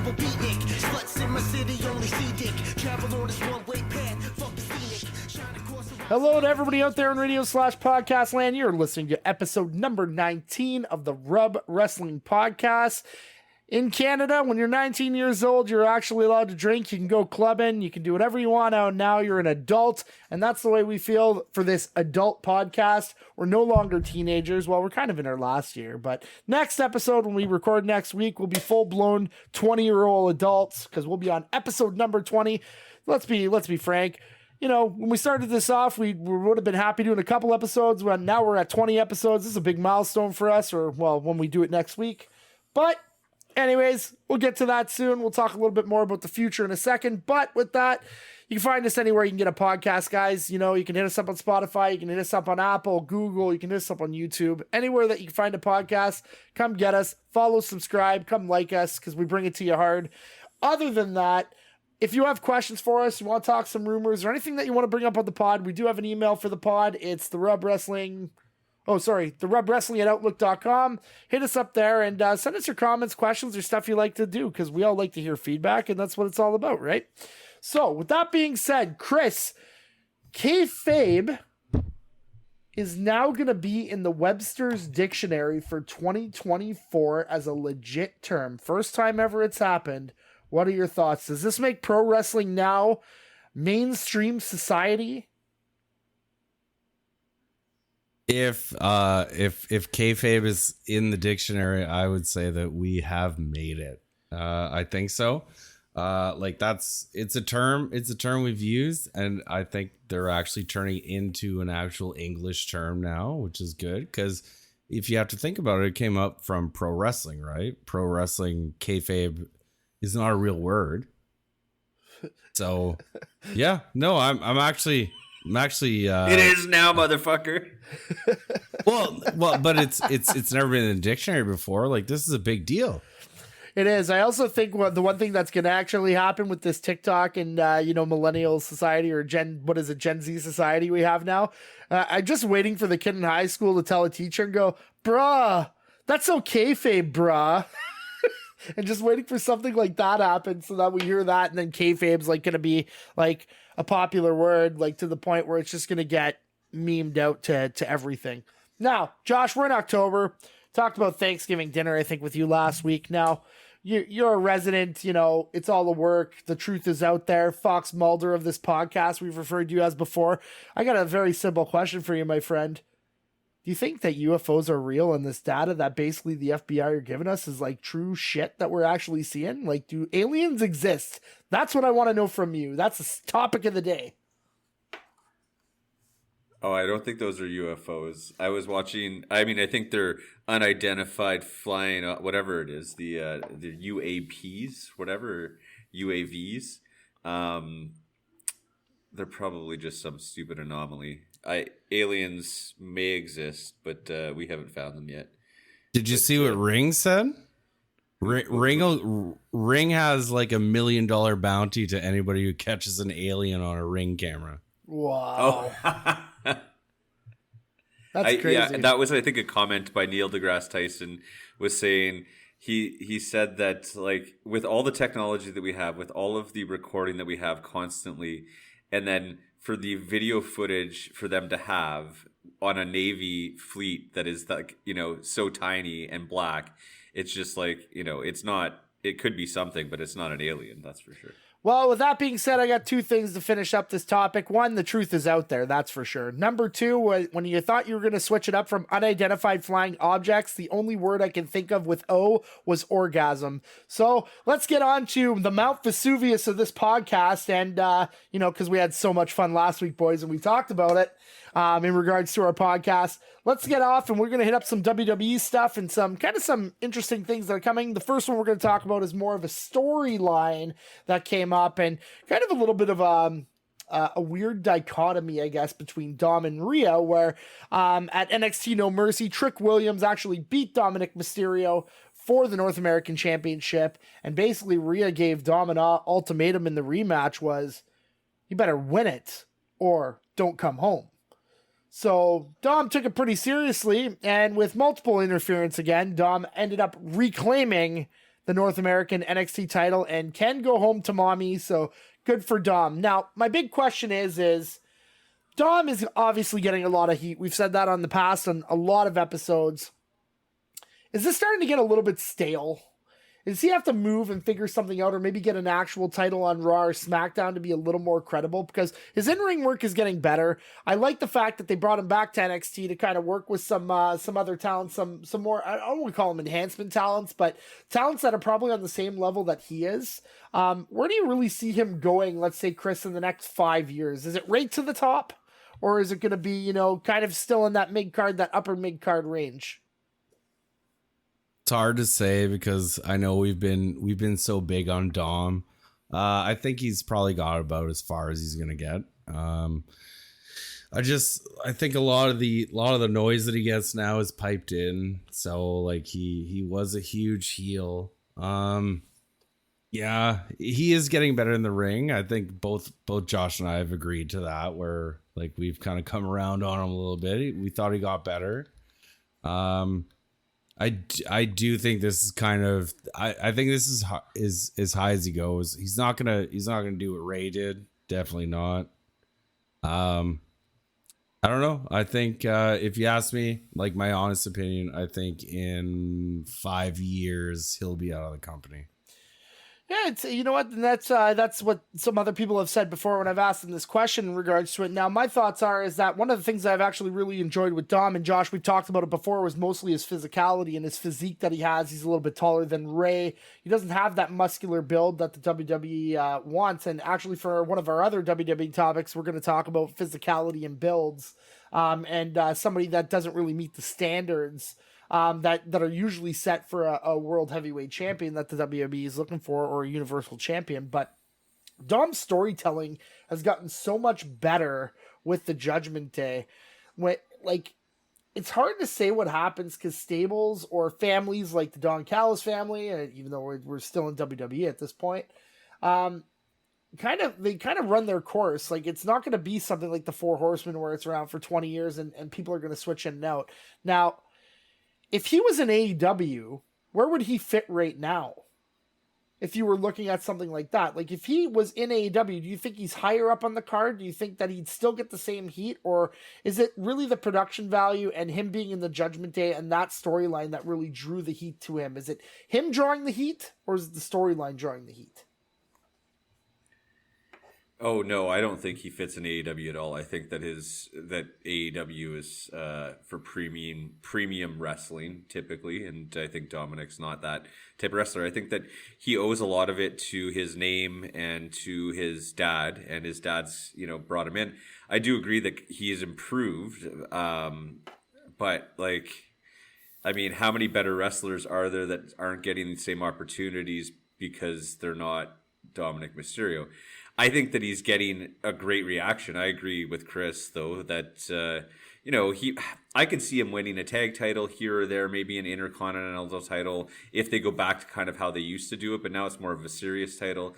of a beatnik. Sluts in my city only see dick. Travel on this one-way path. Fuck the scenic. Shine across the... Hello to everybody out there in radio/podcast land. You're listening to episode number 19 of the Rub Wrestling Podcast. In Canada, when you're 19 years old, you're actually allowed to drink. You can go clubbing. You can do whatever you want out now. You're an adult. And that's the way we feel for this adult podcast. We're no longer teenagers. Well, we're kind of in our last year. But next episode, when we record next week, we'll be full-blown 20-year-old adults because we'll be on episode number 20. Let's be frank. You know, when we started this off, we would have been happy doing a couple episodes. Well, now we're at 20 episodes. This is a big milestone for us, or, well, when we do it next week. But anyways, we'll get to that soon. We'll talk a little bit more about the future in a second. But with that, you can find us anywhere you can get a podcast, guys. You know, you can hit us up on Spotify. You can hit us up on Apple, Google. You can hit us up on YouTube. Anywhere that you can find a podcast, come get us. Follow, subscribe, come like us because we bring it to you hard. Other than that, if you have questions for us, you want to talk some rumors or anything that you want to bring up on the pod, we do have an email for the pod. It's the rubwrestling@outlook.com. Hit us up there and send us your comments, questions, or stuff you like to do because we all like to hear feedback and that's what it's all about, right? So with that being said, Chris, kayfabe is now going to be in the Webster's Dictionary for 2024 as a legit term. First time ever it's happened. What are your thoughts? Does this make pro wrestling now mainstream society? If kayfabe is in the dictionary, I would say that we have made it. I think so. It's a term we've used, and I think they're actually turning into an actual English term now, which is good because if you have to think about it, it came up from pro wrestling, right? Pro wrestling, kayfabe is not a real word. So yeah, no, I'm actually it is now, motherfucker. well, but it's never been in the dictionary before. Like, this is a big deal. It is. I also think the one thing that's going to actually happen with this TikTok and millennial society or Gen Z society we have now. I'm just waiting for the kid in high school to tell a teacher and go, "Bruh, that's okay, kayfabe, bruh." And just waiting for something like that happen so that we hear that, and then kayfabe's like going to be like a popular word, like to the point where it's just going to get memed out to everything. Now, Josh, we're in October. Talked about Thanksgiving dinner, I think, with you last week. Now, you're a resident, it's all the work. The truth is out there. Fox Mulder of this podcast we've referred to you as before. I got a very simple question for you, my friend. Do you think that UFOs are real and this data that basically the FBI are giving us is like true shit that we're actually seeing? Like, do aliens exist? That's what I want to know from you. That's the topic of the day. Oh, I don't think those are UFOs. I was watching. I mean, I think they're unidentified flying, whatever it is, the UAPs, whatever UAVs. They're probably just some stupid anomaly. Aliens may exist, but we haven't found them yet. Did you see what Ring said? Ring has like $1 million bounty to anybody who catches an alien on a Ring camera. Wow. Oh. That's crazy. Yeah, that was, I think, a comment by Neil deGrasse Tyson was saying he said that, like, with all the technology that we have, with all of the recording that we have constantly, and then for the video footage for them to have on a Navy fleet that is like, so tiny and black, it's just like, it could be something, but it's not an alien, that's for sure. Well, with that being said, I got two things to finish up this topic. One, the truth is out there, that's for sure. Number two, when you thought you were going to switch it up from unidentified flying objects, the only word I can think of with O was orgasm. So let's get on to the Mount Vesuvius of this podcast. And, because we had so much fun last week, boys, and we talked about it in regards to our podcast. Let's get off, and we're going to hit up some WWE stuff and some interesting things that are coming. The first one we're going to talk about is more of a storyline that came up and kind of a little bit of a weird dichotomy, I guess, between Dom and Rhea, where at NXT No Mercy, Trick Williams actually beat Dominic Mysterio for the North American Championship, and basically Rhea gave Dom an ultimatum in the rematch was, you better win it or don't come home. So Dom took it pretty seriously, and with multiple interference again, Dom ended up reclaiming the North American NXT title and can go home to mommy. So good for Dom. Now, my big question is Dom is obviously getting a lot of heat. We've said that on the past on a lot of episodes. Is this starting to get a little bit stale? Does he have to move and figure something out, or maybe get an actual title on Raw or SmackDown to be a little more credible? Because his in-ring work is getting better. I like the fact that they brought him back to NXT to kind of work with some other talents, some more, I don't want to call them enhancement talents, but talents that are probably on the same level that he is. Where do you really see him going, let's say, Chris, in the next 5 years? Is it right to the top? Or is it going to be, kind of still in that mid-card, that upper mid-card range? It's hard to say because I know we've been so big on Dom. I think he's probably got about as far as he's gonna get. I think a lot of the noise that he gets now is piped in. So like he was a huge heel. Yeah, he is getting better in the ring. I think both Josh and I have agreed to that, where like we've kind of come around on him a little bit. We thought he got better. I do think this is kind of I think this is as high as he goes. He's not gonna do what Ray did. Definitely not. I don't know. I think if you ask me, like my honest opinion, I think in 5 years he'll be out of the company. Yeah, it's, you know what, and that's what some other people have said before when I've asked them this question in regards to it. Now, my thoughts is that one of the things that I've actually really enjoyed with Dom, and Josh, we've talked about it before, was mostly his physicality and his physique that he has. He's a little bit taller than Ray. He doesn't have that muscular build that the WWE wants. And actually, for one of our other WWE topics, we're going to talk about physicality and builds, and somebody that doesn't really meet the standards that are usually set for a world heavyweight champion that the WWE is looking for, or a universal champion. But Dom's storytelling has gotten so much better with the Judgment Day. It's hard to say what happens because stables or families like the Don Callis family, even though we're still in WWE at this point, kind of run their course. Like, it's not going to be something like the Four Horsemen where it's around for 20 years and people are going to switch in and out. Now, if he was in AEW, where would he fit right now? If you were looking at something like that, like if he was in AEW, do you think he's higher up on the card? Do you think that he'd still get the same heat? Or is it really the production value and him being in the Judgment Day and that storyline that really drew the heat to him? Is it him drawing the heat, or is it the storyline drawing the heat? Oh no, I don't think he fits in AEW at all. I think that AEW is for premium wrestling typically, and I think Dominic's not that type of wrestler. I think that he owes a lot of it to his name and to his dad, and his dad's brought him in. I do agree that he has improved, but like, I mean, how many better wrestlers are there that aren't getting the same opportunities because they're not Dominic Mysterio? I think that he's getting a great reaction. I agree with Chris, though, that I can see him winning a tag title here or there, maybe an intercontinental title if they go back to kind of how they used to do it. But now it's more of a serious title.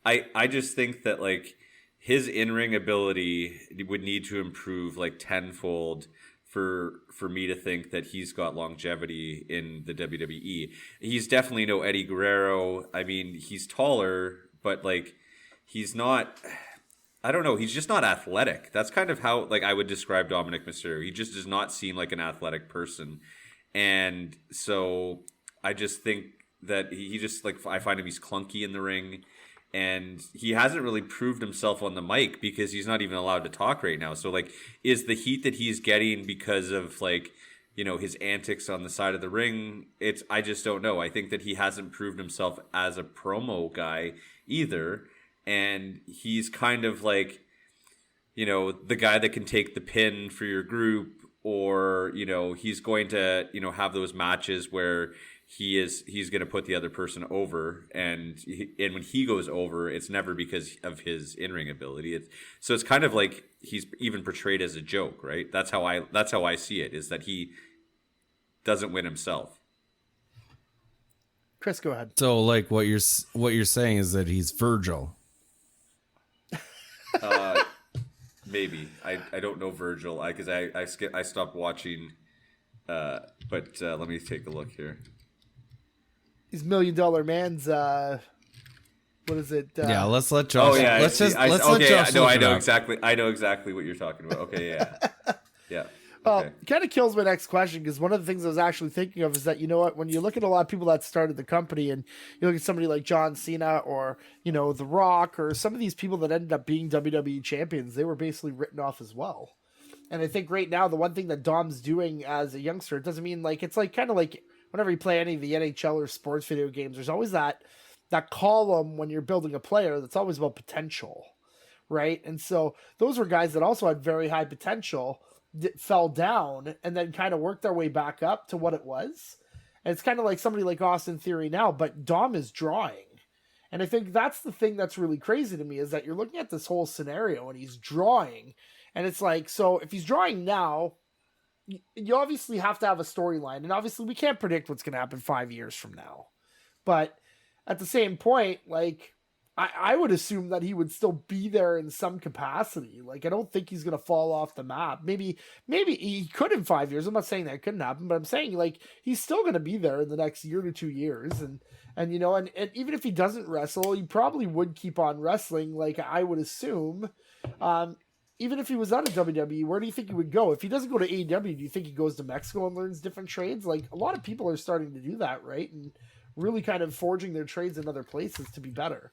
I just think that like his in-ring ability would need to improve like tenfold for me to think that he's got longevity in the WWE. He's definitely no Eddie Guerrero. I mean, he's taller, but like, he's not, I don't know, he's just not athletic. That's kind of how like I would describe Dominic Mysterio. He just does not seem like an athletic person. And so I just think that he just like, I find him, he's clunky in the ring, and he hasn't really proved himself on the mic because he's not even allowed to talk right now. So like, is the heat that he's getting because of like, his antics on the side of the ring? I just don't know. I think that he hasn't proved himself as a promo guy either. And he's kind of like, the guy that can take the pin for your group, or, he's going to, have those matches where he's going to put the other person over. And when he goes over, it's never because of his in-ring ability. So it's kind of like he's even portrayed as a joke, right? That's how I see it, is that he doesn't win himself. Chris, go ahead. So like what you're saying is that he's Virgil. Maybe I don't know Virgil because I stopped watching, but let me take a look here. these $1 million man's what is it? Yeah, let's let Josh. Oh yeah, let's I just see. let's Okay, let Josh. no, look I it know up. exactly. I know exactly what you're talking about. Okay, yeah, yeah. Well, Okay. kind of kills my next question because one of the things I was actually thinking of is that, you know what, when you look at a lot of people that started the company and you look at somebody like John Cena or, you know, The Rock or some of these people that ended up being WWE champions, they were basically written off as well. And I think right now, the one thing that Dom's doing as a youngster, it doesn't mean like, it's like kind of like whenever you play any of the NHL or sports video games, there's always that column when you're building a player that's always about potential, right? And so those were guys that also had very high potential, fell down, and then kind of worked their way back up to what it was. And it's kind of like somebody like Austin Theory now, but Dom is drawing. And I think that's the thing that's really crazy to me is that you're looking at this whole scenario and he's drawing. And it's like, so if he's drawing now, you obviously have to have a storyline. And obviously we can't predict what's going to happen 5 years from now. But at the same point, like, I would assume that he would still be there in some capacity. Like, I don't think he's going to fall off the map. Maybe he could in 5 years. I'm not saying that it couldn't happen, but I'm saying, like, he's still going to be there in the next year to 2 years. And you know, and even if he doesn't wrestle, he probably would keep on wrestling, like, I would assume. Even if he was out of WWE, where do you think he would go? If he doesn't go to AEW, do you think he goes to Mexico and learns different trades? Like, a lot of people are starting to do that, right? And really kind of forging their trades in other places to be better.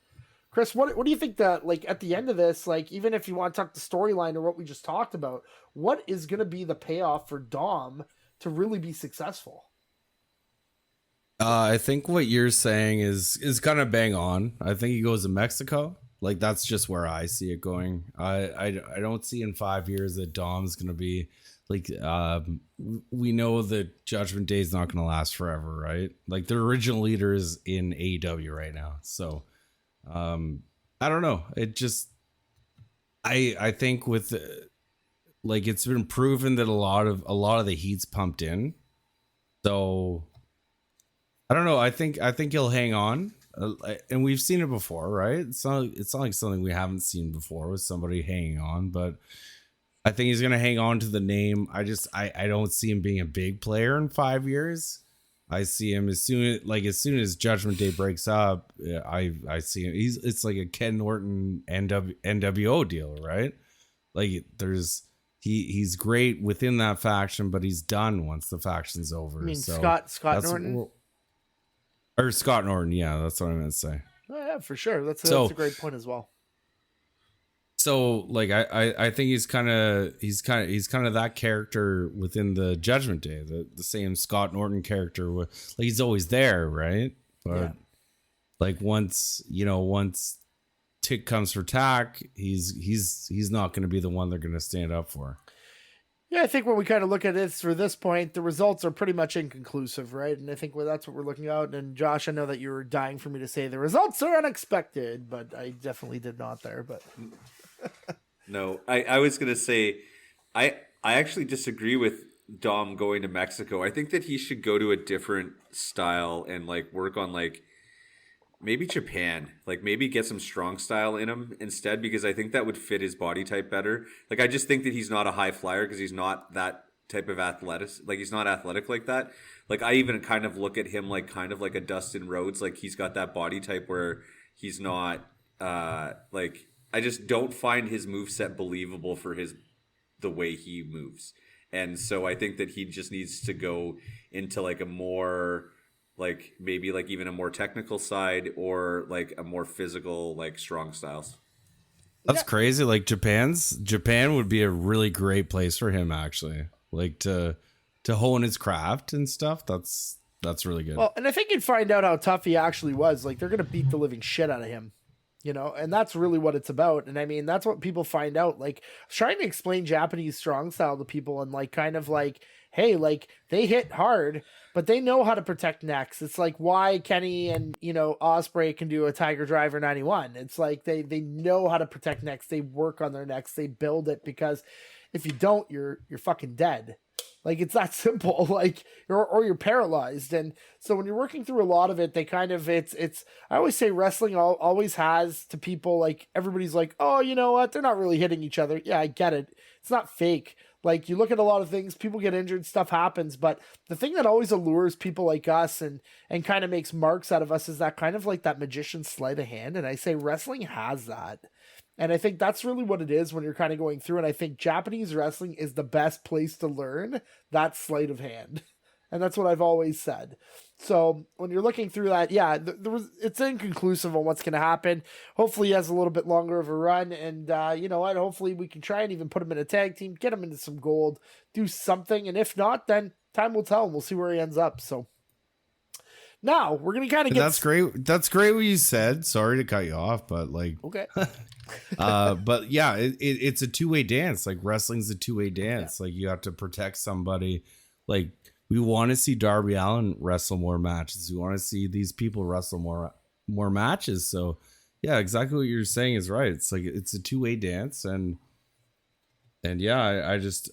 Chris, what do you think that, like, at the end of this, like, even if you want to talk the storyline or what we just talked about, what is going to be the payoff for Dom to really be successful? I think what you're saying is kind of bang on. I think he goes to Mexico. Like, that's just where I see it going. I don't see in 5 years that Dom's going to be like, we know that Judgment Day is not going to last forever, right? Like, the original leader is in AEW right now. So, I don't know. It just, I think with like, it's been proven that a lot of the heat's pumped in. So I don't know. I think he'll hang on, and we've seen it before, right? It's not like something we haven't seen before with somebody hanging on, but I think he's gonna hang on to the name. I don't see him being a big player in 5 years. I see him as soon as Judgment Day breaks up. I see him. It's like a Ken Norton NWO deal, right? Like, he's great within that faction, but he's done once the faction's over. I mean, so Scott Norton? Or Scott Norton, yeah, that's what I meant to say. Oh, yeah, for sure. That's a great point as well. So, like, I think he's kind of that character within the Judgment Day, the same Scott Norton character. Like, he's always there, right? But yeah. Like, once Tick comes for tack, he's not going to be the one they're going to stand up for. Yeah, I think when we kind of look at it for this point, the results are pretty much inconclusive, right? And I think that's what we're looking at. And Josh, I know that you were dying for me to say the results are unexpected, but I definitely did not there. But No, I was gonna say, I actually disagree with Dom going to Mexico. I think that he should go to a different style and, like, work on, like, maybe Japan, like, maybe get some strong style in him instead, because I think that would fit his body type better. Like, I just think that he's not a high flyer because he's not that type of athletic. Like, he's not athletic like that. Like, I even kind of look at him like kind of like a Dustin Rhodes. Like, he's got that body type where he's not like, I just don't find his moveset believable for the way he moves. And so I think that he just needs to go into, like, a more, like, maybe, like, even a more technical side, or, like, a more physical, like, strong styles. That's crazy. Like, Japan would be a really great place for him, actually. Like, to hone his craft and stuff. That's really good. Well, and I think you'd find out how tough he actually was. Like, they're going to beat the living shit out of him, you know, and that's really what it's about. And I mean, that's what people find out. Like, trying to explain Japanese strong style to people and, like, kind of like, hey, like, they hit hard, but they know how to protect necks. It's like why Kenny and, you know, Ospreay can do a Tiger Driver 91. It's like they know how to protect necks. They work on their necks. They build it, because if you don't, you're fucking dead. Like, it's that simple. Like, or you're paralyzed. And so when you're working through a lot of it, they kind of, it's I always say wrestling always has to people, like, everybody's like, oh, you know what? They're not really hitting each other. Yeah, I get it. It's not fake. Like, you look at a lot of things, people get injured, stuff happens, but the thing that always allures people like us and kind of makes marks out of us is that kind of like that magician's sleight of hand. And I say wrestling has that. And I think that's really what it is when you're kind of going through. And I think Japanese wrestling is the best place to learn that sleight of hand. And that's what I've always said. So when you're looking through that, yeah, it's inconclusive on what's going to happen. Hopefully he has a little bit longer of a run. And you know what? Hopefully we can try and even put him in a tag team, get him into some gold, do something. And if not, then time will tell and we'll see where he ends up. So now we're going to kind of get... That's great. That's great what you said. Sorry to cut you off, but like... Okay. But yeah, it's a two-way dance. Like wrestling's a two-way dance. Like you have to protect somebody. Like we want to see Darby Allin wrestle more matches. We want to see these people wrestle more matches. So yeah, exactly what you're saying is right. It's like it's a two-way dance, and yeah, I just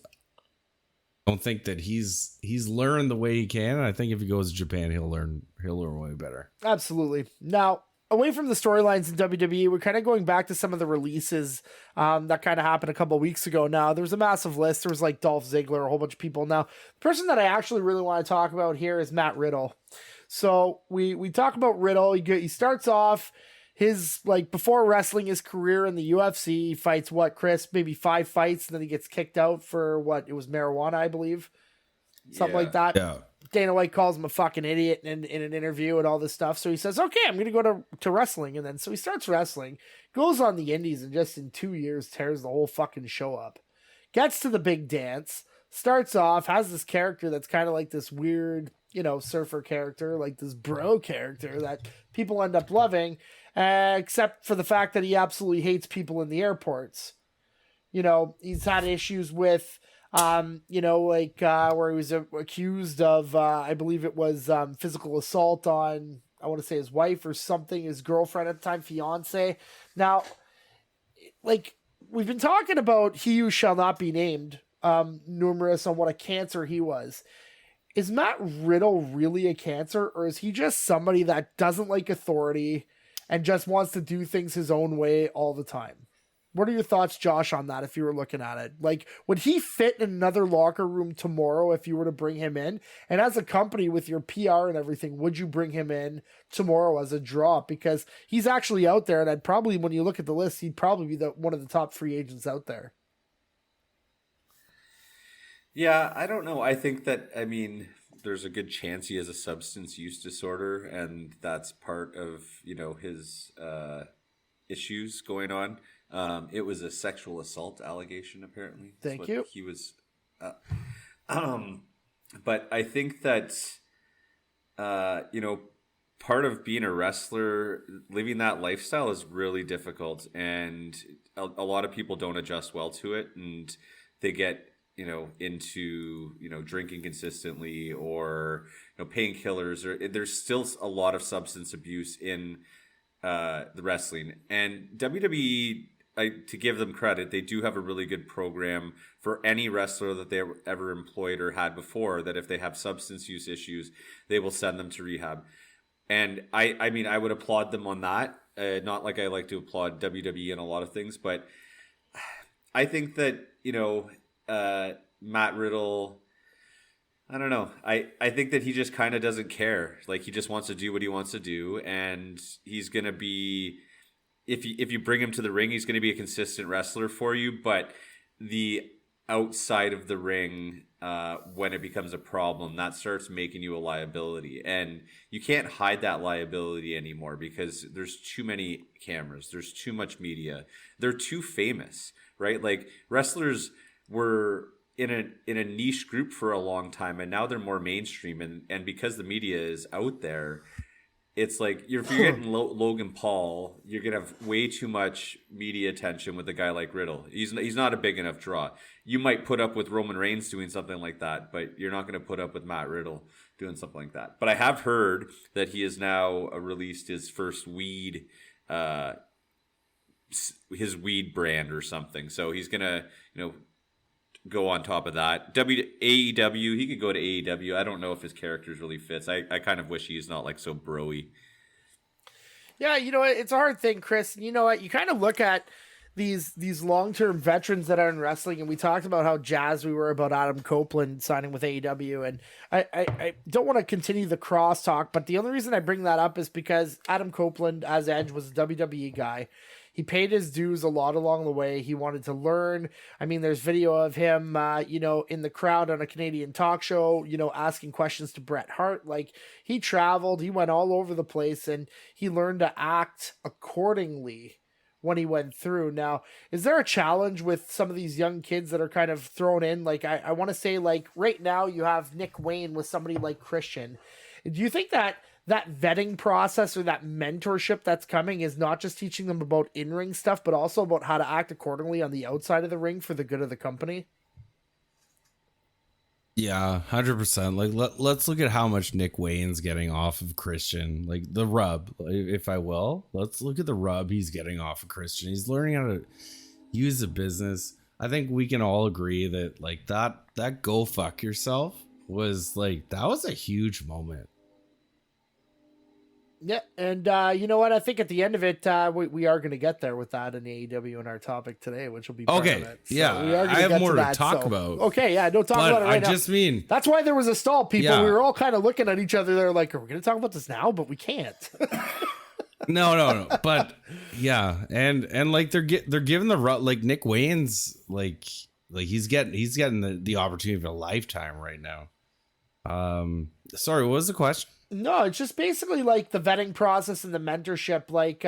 don't think that he's learned the way he can. And I think if he goes to Japan, he'll learn way better. Absolutely. Now, away from the storylines in WWE, we're kind of going back to some of the releases that kind of happened a couple of weeks ago. Now, there's a massive list. There was like Dolph Ziggler, a whole bunch of people. Now, the person that I actually really want to talk about here is Matt Riddle. So we talk about Riddle. He starts off his, like, before wrestling his career in the UFC. He fights what, Chris? Maybe 5 fights, and then he gets kicked out for what? It was marijuana, I believe. Something like that. Yeah. Dana White calls him a fucking idiot in an interview and all this stuff. So he says, okay, I'm going to go to wrestling. And then, so he starts wrestling, goes on the indies, and just in 2 years tears the whole fucking show up. Gets to the big dance, starts off, has this character that's kind of like this weird, you know, surfer character, like this bro character that people end up loving, except for the fact that he absolutely hates people in the airports. You know, he's had issues with... you know, like, where he was accused of, I believe it was, physical assault on, I want to say his wife or something, his girlfriend at the time, fiance. Now, like, we've been talking about he who shall not be named, numerous on what a cancer he was. Is Matt Riddle really a cancer, or is he just somebody that doesn't like authority and just wants to do things his own way all the time? What are your thoughts, Josh, on that if you were looking at it? Like, would he fit in another locker room tomorrow if you were to bring him in? And as a company with your PR and everything, would you bring him in tomorrow as a drop? Because he's actually out there, and I'd probably, when you look at the list, he'd probably be one of the top free agents out there. Yeah, I don't know. I think that, I mean, there's a good chance he has a substance use disorder, and that's part of, you know, his issues going on. It was a sexual assault allegation, apparently. Thank you. He was, but I think that, you know, part of being a wrestler, living that lifestyle is really difficult, and a lot of people don't adjust well to it, and they get, you know, into, you know, drinking consistently or, you know, painkillers, or there's still a lot of substance abuse in the wrestling. And WWE, to give them credit, they do have a really good program for any wrestler that they ever employed or had before, that if they have substance use issues, they will send them to rehab. And I mean, I would applaud them on that. Not like I like to applaud WWE in a lot of things, but I think that, you know, Matt Riddle, I don't know. I think that he just kind of doesn't care. Like, he just wants to do what he wants to do, and he's going to be... If you bring him to the ring, he's going to be a consistent wrestler for you. But the outside of the ring, when it becomes a problem, that starts making you a liability. And you can't hide that liability anymore because there's too many cameras. There's too much media. They're too famous, right? Like, wrestlers were in a niche group for a long time, and now they're more mainstream. And because the media is out there, it's like if you're getting Logan Paul, you're gonna have way too much media attention with a guy like Riddle. He's not a big enough draw. You might put up with Roman Reigns doing something like that, but you're not gonna put up with Matt Riddle doing something like that. But I have heard that he has now released his first weed, his weed brand or something. So he's gonna, you know, go on top of that. AEW, he could go to AEW. I don't know if his characters really fits. I kind of wish he's not like so bro-y. Yeah, you know what? It's a hard thing, Chris. You know what? You kind of look at these long-term veterans that are in wrestling, and we talked about how jazzed we were about Adam Copeland signing with AEW, and I don't want to continue the crosstalk, but the only reason I bring that up is because Adam Copeland as Edge was a WWE guy. He paid his dues a lot along the way. He wanted to learn. I mean, there's video of him, in the crowd on a Canadian talk show, asking questions to Bret Hart. Like, he traveled, he went all over the place, and he learned to act accordingly when he went through. Now, is there a challenge with some of these young kids that are kind of thrown in? Like, I want to say, like, right now you have Nick Wayne with somebody like Christian. Do you think that vetting process or that mentorship that's coming is not just teaching them about in-ring stuff, but also about how to act accordingly on the outside of the ring for the good of the company? Yeah, 100%. Like, let's look at how much Nick Wayne's getting off of Christian. Like, the rub, if I will. Let's look at the rub he's getting off of Christian. He's learning how to use the business. I think we can all agree that, like, that go fuck yourself was, like, that was a huge moment. Yeah, and you know what? I think at the end of it, we are going to get there with that in AEW in our topic today, which will be part okay. of it. So yeah, we are I have more to that, talk about. Okay, yeah, don't talk about it right now. I just mean that's why there was a stall. People, yeah. We were all kind of looking at each other. They're like, "Are we going to talk about this now?" But we can't. No. But yeah, and like they're giving the like Nick Wayne's like he's getting the opportunity of a lifetime right now. Sorry, what was the question? No, it's just basically like the vetting process and the mentorship. Like,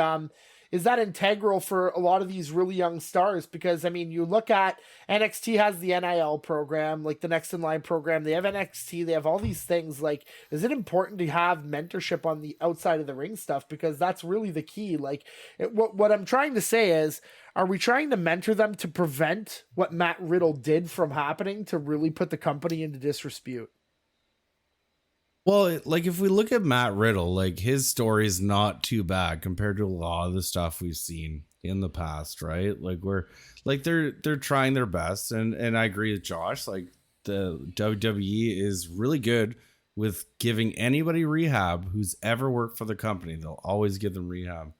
is that integral for a lot of these really young stars? Because, I mean, you look at NXT has the NIL program, like the Next in Line program. They have NXT. They have all these things. Like, is it important to have mentorship on the outside of the ring stuff? Because that's really the key. Like, what I'm trying to say is, are we trying to mentor them to prevent what Matt Riddle did from happening to really put the company into disrepute? Well, like if we look at Matt Riddle, like his story is not too bad compared to a lot of the stuff we've seen in the past, right? Like they're trying their best, and I agree with Josh. Like the WWE is really good with giving anybody rehab who's ever worked for the company. They'll always give them rehab.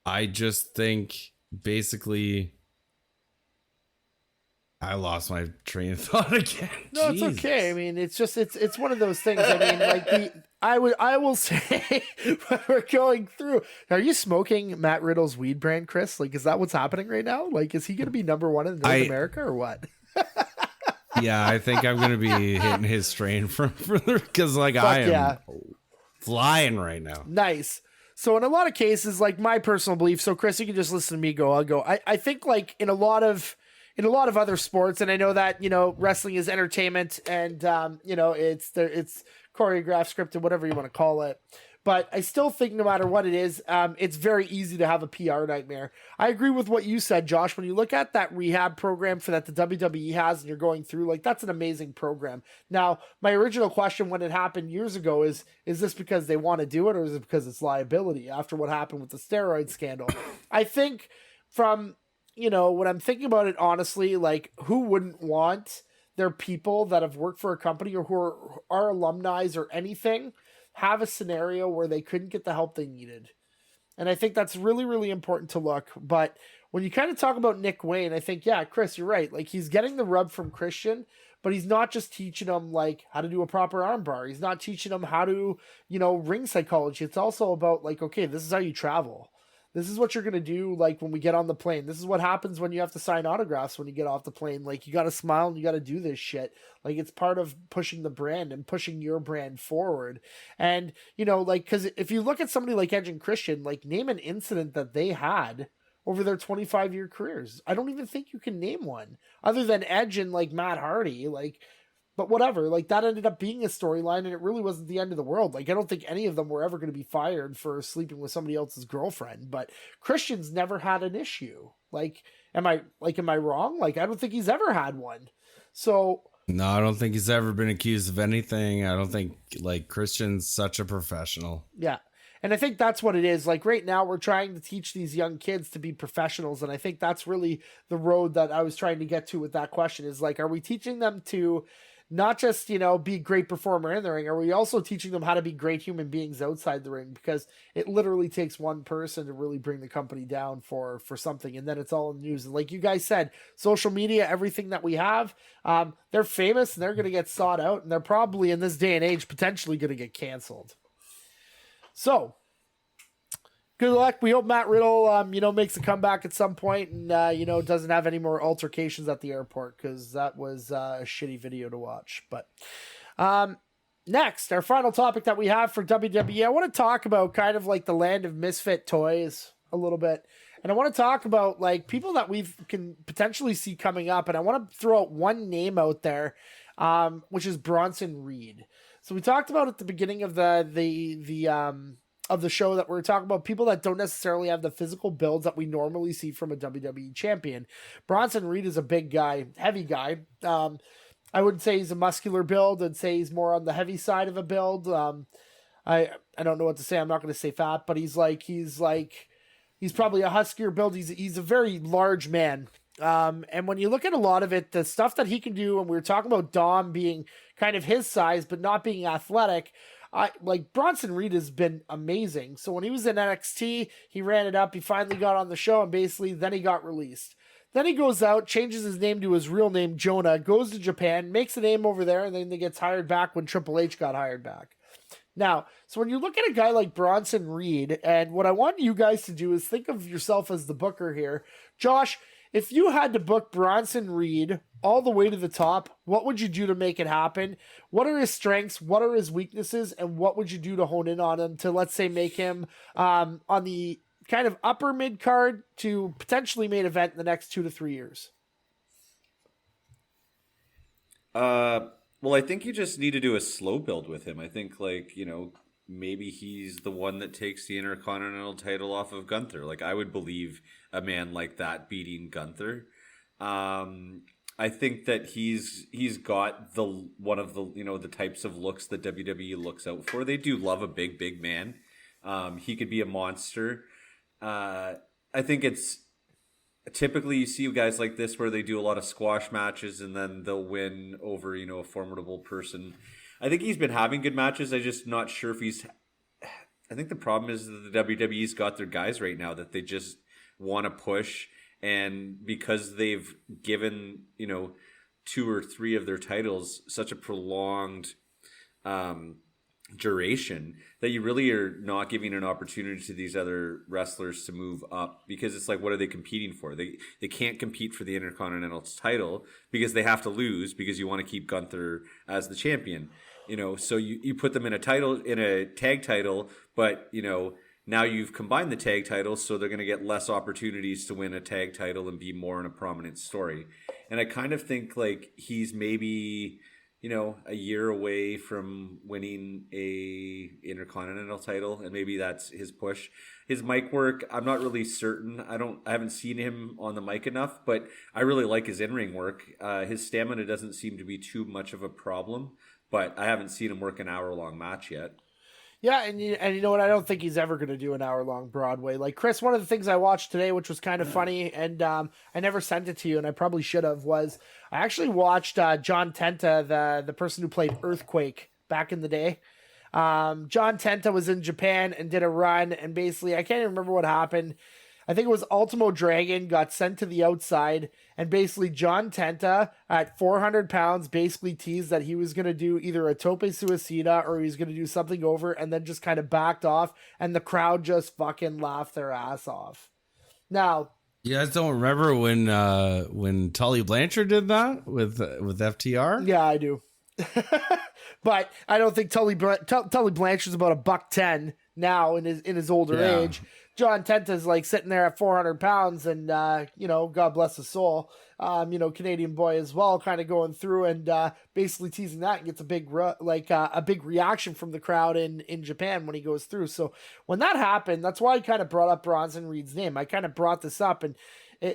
I just think basically. I lost my train of thought again. No, Jesus. It's okay. I mean, it's just it's one of those things. I mean, like I will say when we're going through. Are you smoking Matt Riddle's weed brand, Chris? Like, is that what's happening right now? Like, is he going to be number one in North America or what? Yeah, I think I'm going to be hitting his strain from because like I am flying right now. Nice. So in a lot of cases, like my personal belief. So Chris, you can just listen to me go. I'll go. I think like in a lot of other sports, and I know that, wrestling is entertainment and, it's choreographed, scripted, whatever you want to call it. But I still think no matter what it is, it's very easy to have a PR nightmare. I agree with what you said, Josh. When you look at that rehab program that the WWE has and you're going through, like, that's an amazing program. Now, my original question when it happened years ago is this because they want to do it or is it because it's liability after what happened with the steroid scandal? I think from... when I'm thinking about it, honestly, like who wouldn't want their people that have worked for a company or who are alumni or anything have a scenario where they couldn't get the help they needed. And I think that's really, really important to look. But when you kind of talk about Nick Wayne, I think, yeah, Chris, you're right. Like he's getting the rub from Christian, but he's not just teaching them like how to do a proper armbar. He's not teaching them how to, ring psychology. It's also about like, okay, this is how you travel. This is what you're going to do, like, when we get on the plane. This is what happens when you have to sign autographs when you get off the plane. Like, you got to smile and you got to do this shit. Like, it's part of pushing the brand and pushing your brand forward. And, because if you look at somebody like Edge and Christian, like, name an incident that they had over their 25-year careers. I don't even think you can name one. Other than Edge and, like, Matt Hardy, like... But whatever, like that ended up being a storyline and it really wasn't the end of the world. Like I don't think any of them were ever going to be fired for sleeping with somebody else's girlfriend, but Christian's never had an issue. Like, am I wrong? Like, I don't think he's ever had one. So no, I don't think he's ever been accused of anything. I don't think like Christian's such a professional. Yeah. And I think that's what it is. Like right now we're trying to teach these young kids to be professionals. And I think that's really the road that I was trying to get to with that question is like, are we teaching them to not just, be a great performer in the ring? Are we also teaching them how to be great human beings outside the ring? Because it literally takes one person to really bring the company down for something, and then it's all in the news. And like you guys said, social media, everything that we have, they're famous and they're going to get sought out, and they're probably in this day and age potentially going to get canceled. So good luck. We hope Matt Riddle, makes a comeback at some point and, doesn't have any more altercations at the airport, because that was a shitty video to watch. But next, our final topic that we have for WWE, I want to talk about kind of like the land of misfit toys a little bit. And I want to talk about like people that we can potentially see coming up. And I want to throw out one name out there, which is Bronson Reed. So we talked about at the beginning of of the show that we're talking about people that don't necessarily have the physical builds that we normally see from a WWE champion. Bronson Reed is a big guy, heavy guy. I wouldn't say he's a muscular build. I'd say he's more on the heavy side of a build. I don't know what to say. I'm not going to say fat, but he's probably a huskier build. He's a very large man. And when you look at a lot of it, the stuff that he can do, and we were talking about Dom being kind of his size, but not being athletic, Bronson Reed has been amazing. So when he was in NXT, he ran it up. He finally got on the show, and basically then he got released. Then he goes out, changes his name to his real name, Jonah, goes to Japan, makes a name over there, and then he gets hired back when Triple H got hired back. Now, so when you look at a guy like Bronson Reed, and what I want you guys to do is think of yourself as the booker here. Josh, if you had to book Bronson Reed all the way to the top, what would you do to make it happen? What are his strengths? What are his weaknesses? And what would you do to hone in on him to, let's say, make him on the kind of upper mid card to potentially main event in the next 2 to 3 years? Well, I think you just need to do a slow build with him. I think, maybe he's the one that takes the Intercontinental title off of Gunther. I would believe a man like that beating Gunther. I think that he's got one of the types of looks that WWE looks out for. They do love a big man. He could be a monster. I think it's typically you see guys like this where they do a lot of squash matches and then they'll win over, a formidable person. I think he's been having good matches. I'm just not sure if I think the problem is that the WWE's got their guys right now that they just want to push. And because they've given, 2 or 3 of their titles such a prolonged duration that you really are not giving an opportunity to these other wrestlers to move up, because it's like, what are they competing for? They can't compete for the Intercontinental title because they have to lose, because you want to keep Gunther as the champion. So you put them in a tag title, but now you've combined the tag titles, so they're going to get less opportunities to win a tag title and be more in a prominent story. And I kind of think he's maybe a year away from winning a Intercontinental title, and maybe that's his push. His mic work, I'm not really certain. I haven't seen him on the mic enough, but I really like his in-ring work. His stamina doesn't seem to be too much of a problem, but I haven't seen him work an hour-long match yet. Yeah, and you know what? I don't think he's ever going to do an hour-long Broadway. Chris, one of the things I watched today, which was kind of funny, and I never sent it to you, and I probably should have, was I actually watched John Tenta, the person who played Earthquake back in the day. John Tenta was in Japan and did a run, and basically, I can't even remember what happened. I think it was Ultimo Dragon got sent to the outside, and basically John Tenta at 400 pounds basically teased that he was going to do either a tope suicida or he was going to do something over, and then just kind of backed off, and the crowd just fucking laughed their ass off. Now, you guys don't remember when Tully Blanchard did that with FTR? Yeah, I do. But I don't think Tully Blanchard's about $110 now in his older age. John Tenta's sitting there at 400 pounds and, God bless his soul, Canadian boy as well, kind of going through and basically teasing that, and gets a big reaction from the crowd in Japan when he goes through. So when that happened, that's why I kind of brought up Bronson Reed's name. I kind of brought this up, and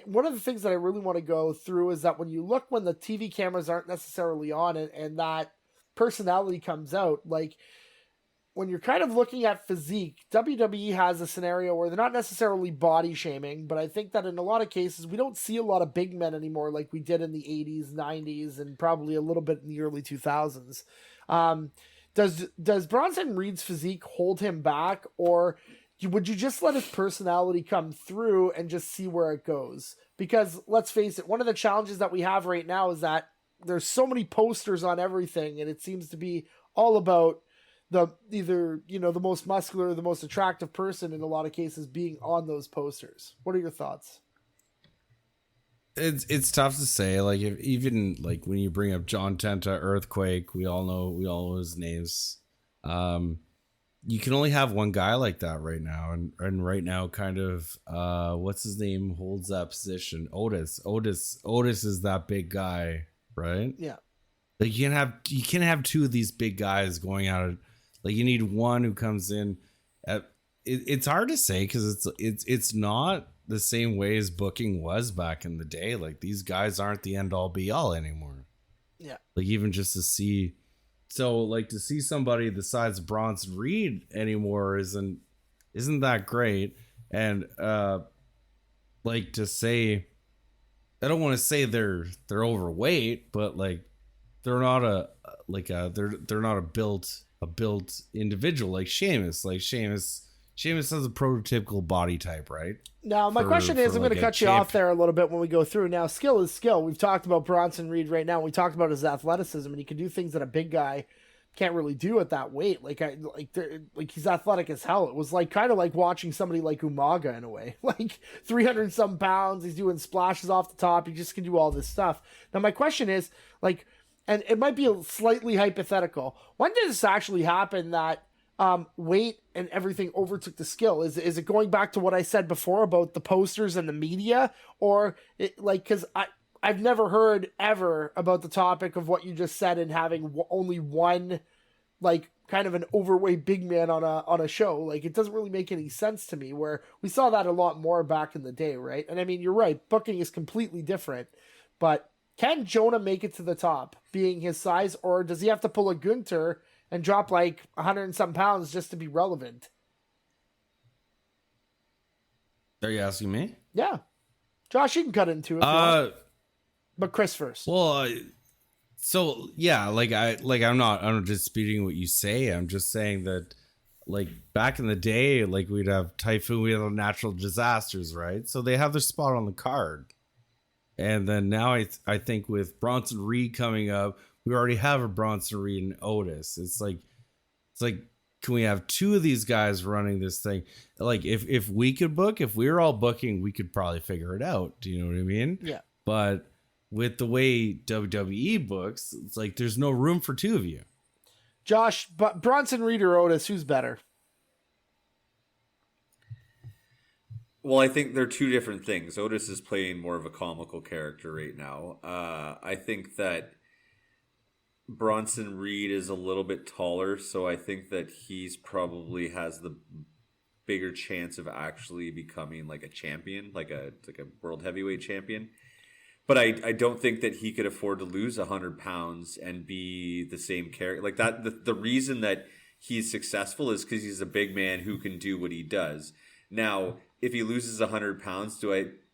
one of the things that I really want to go through is that when you look when the TV cameras aren't necessarily on and that personality comes out, when you're kind of looking at physique, WWE has a scenario where they're not necessarily body shaming, but I think that in a lot of cases, we don't see a lot of big men anymore like we did in the 80s, 90s, and probably a little bit in the early 2000s. Does Bronson Reed's physique hold him back, or would you just let his personality come through and just see where it goes? Because let's face it, one of the challenges that we have right now is that there's so many posters on everything, and it seems to be all about either the most muscular or the most attractive person in a lot of cases being on those posters. What are your thoughts? It's tough to say. Like, if even like when you bring up John Tenta, Earthquake, we all know his names. You can only have one guy like that right now, and right now, kind of, what's his name holds that position? Otis is that big guy, right? Yeah. Like, you can't have two of these big guys going out. Like, you need one who comes in. It's hard to say because it's not the same way as booking was back in the day. Like, these guys aren't the end all be all anymore. Yeah. Like, even just to see, so like to see somebody the size of Bronson Reed anymore isn't that great. And like, to say, I don't want to say they're overweight, but like they're not they're not a built individual like Sheamus. Like Sheamus has a prototypical body type, right? Now, my question is, I'm going to cut you off there a little bit when we go through. Now, skill is skill. We've talked about Bronson Reed right now. We talked about his athleticism, and he can do things that a big guy can't really do at that weight. Like he's athletic as hell. It was like kind of like watching somebody like Umaga in a way, like 300 some pounds. He's doing splashes off the top. He just can do all this stuff. Now, my question is, like, and it might be slightly hypothetical. When did this actually happen that weight and everything overtook the skill? Is it going back to what I said before about the posters and the media, or because I've never heard ever about the topic of what you just said and having only one, like, kind of an overweight big man on a show. Like, it doesn't really make any sense to me, where we saw that a lot more back in the day, right? And I mean, you're right, booking is completely different, but can Jonah make it to the top being his size, or does he have to pull a Gunter and drop like 100 and some pounds just to be relevant? Are you asking me? Yeah. Josh, you can cut into it. But Chris first. Well, so yeah, I'm not disputing what you say. I'm just saying that, like, back in the day, like, we'd have typhoon, we have natural disasters, right? So they have their spot on the card. And then now I think with Bronson Reed coming up, we already have a Bronson Reed and Otis. It's like, can we have two of these guys running this thing? Like, if we could book, if we were all booking, we could probably figure it out. Do you know what I mean? Yeah. But with the way WWE books, it's like there's no room for two of you. Josh, but Bronson Reed or Otis, who's better? Well, I think they're two different things. Otis is playing more of a comical character right now. I think that Bronson Reed is a little bit taller, so I think that he's probably has the bigger chance of actually becoming like a champion, like a world heavyweight champion. But I don't think that he could afford to lose 100 pounds and be the same character. Like that, the reason that he's successful is because he's a big man who can do what he does. Now, if he loses 100 pounds,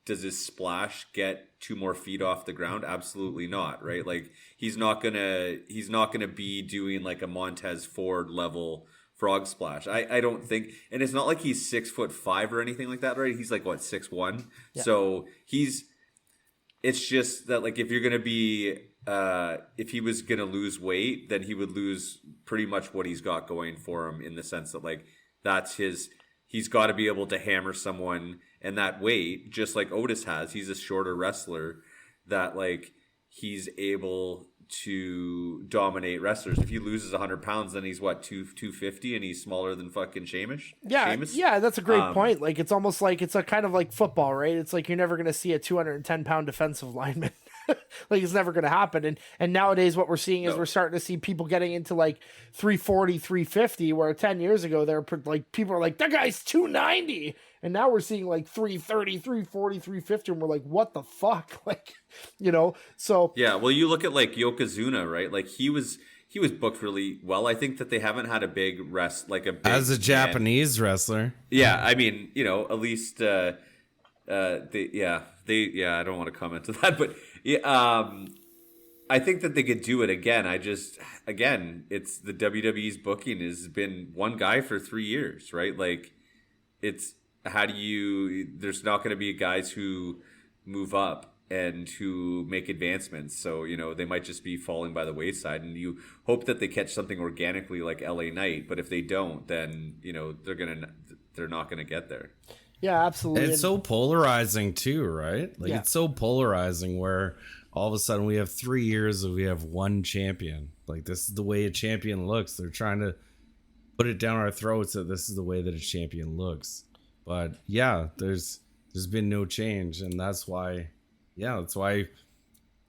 does his splash get 2 more feet off the ground? Absolutely not, right? Like, he's not gonna be doing like a Montez Ford level frog splash. I don't think, and it's not like he's 6'5" or anything like that, right? He's like, what, 6'1"? Yeah. So it's just that, like, if you're gonna be if he was gonna lose weight, then he would lose pretty much what he's got going for him, in the sense that, like, he's got to be able to hammer someone, and that weight, just like Otis has, he's a shorter wrestler, that, like, he's able to dominate wrestlers. If he loses 100 pounds, then he's what, 250, and he's smaller than fucking Sheamus? Yeah, that's a great point. Like, it's almost like it's a kind of like football, right? It's like you're never going to see a 210-pound defensive lineman. Like, it's never going to happen. And nowadays what we're seeing is we're starting to see people getting into like 340, 350, where 10 years ago they're like, people are like, that guy's 290. And now we're seeing like 330, 340, 350. And we're like, what the fuck? Like, so. Yeah. Well, you look at like Yokozuna, right? Like, he was he was booked really well. I think that they haven't had a big like a big As a man. Japanese wrestler. Yeah, I mean, at least I don't want to comment to that, but yeah, I think that they could do it again. It's the WWE's booking has been one guy for 3 years, right? Like, there's not going to be guys who move up and who make advancements. So, they might just be falling by the wayside, and you hope that they catch something organically like LA Knight. But if they don't, then, they're not going to get there. Yeah, absolutely. It's so polarizing too, right? Like, Yeah. it's so polarizing where all of a sudden we have 3 years of we have one champion. Like, this is the way a champion looks. They're trying to put it down our throats that this is the way that a champion looks. But yeah, there's been no change, and that's why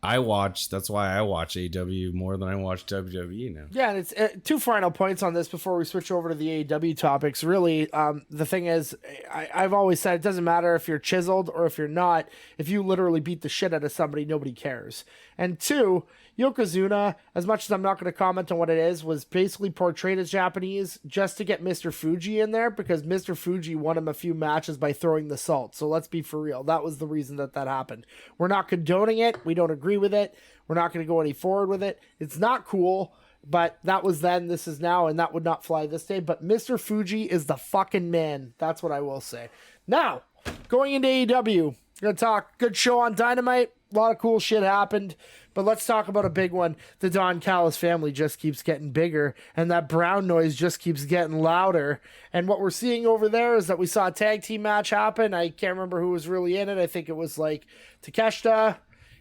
I watch AEW more than I watch WWE now. Yeah, and it's two final points on this before we switch over to the AEW topics. Really, the thing is, I've always said it doesn't matter if you're chiseled or if you're not. If you literally beat the shit out of somebody, nobody cares. And two, Yokozuna, as much as I'm not going to comment on what it is, was basically portrayed as Japanese just to get Mr. Fuji in there because Mr. Fuji won him a few matches by throwing the salt. So let's be for real. That was the reason that happened. We're not condoning it. We don't agree with it. We're not going to go any forward with it. It's not cool, but that was then, this is now, and that would not fly this day. But Mr. Fuji is the fucking man. That's what I will say. Now, going into AEW, we're going to talk good show on Dynamite. A lot of cool shit happened. But let's talk about a big one. The Don Callis family just keeps getting bigger, and that brown noise just keeps getting louder. And what we're seeing over there is that we saw a tag team match happen. I can't remember who was really in it. I think it was like Takeshita,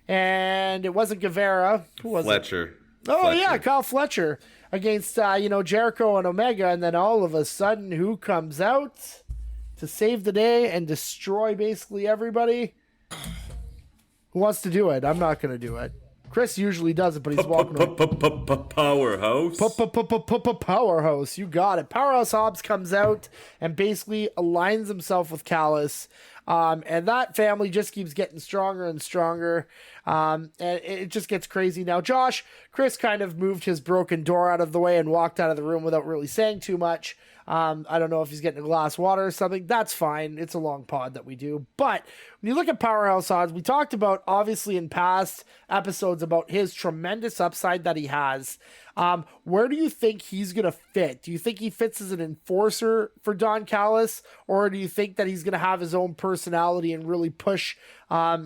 and it wasn't Guevara. Who was Fletcher. it? Oh, yeah, Kyle Fletcher against, Jericho and Omega. And then all of a sudden, who comes out to save the day and destroy basically everybody? Who wants to do it? I'm not going to do it. Chris usually does it, but he's walking around. Powerhouse. Powerhouse. You got it. Powerhouse Hobbs comes out and basically aligns himself with Callis. And that family just keeps getting stronger and stronger. And it just gets crazy. Now, Chris kind of moved his broken door out of the way and walked out of the room without really saying too much. I don't know if he's getting a glass of water or something. That's fine. It's a long pod that we do. But when you look at Powerhouse Hobbs, we talked about, obviously, in past episodes about his tremendous upside that he has. Where do you think he's going to fit? Do you think he fits as an enforcer for Don Callis? Or do you think that he's going to have his own personality and really push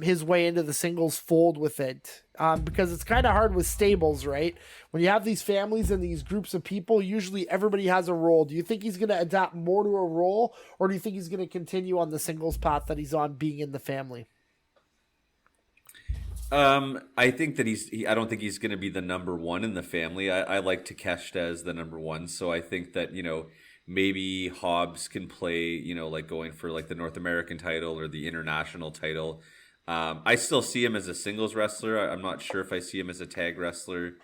his way into the singles fold with it? Because it's kind of hard with stables, right? When you have these families and these groups of people, usually everybody has a role. Do you think he's going to adapt more to a role? Or do you think he's going to continue on the singles path that he's on, being in the family? I think that I don't think he's going to be the number one in the family. I like Takeshita as the number one. So I think that, maybe Hobbs can play, like going for like the North American title or the international title. I still see him as a singles wrestler. I'm not sure if I see him as a tag wrestler.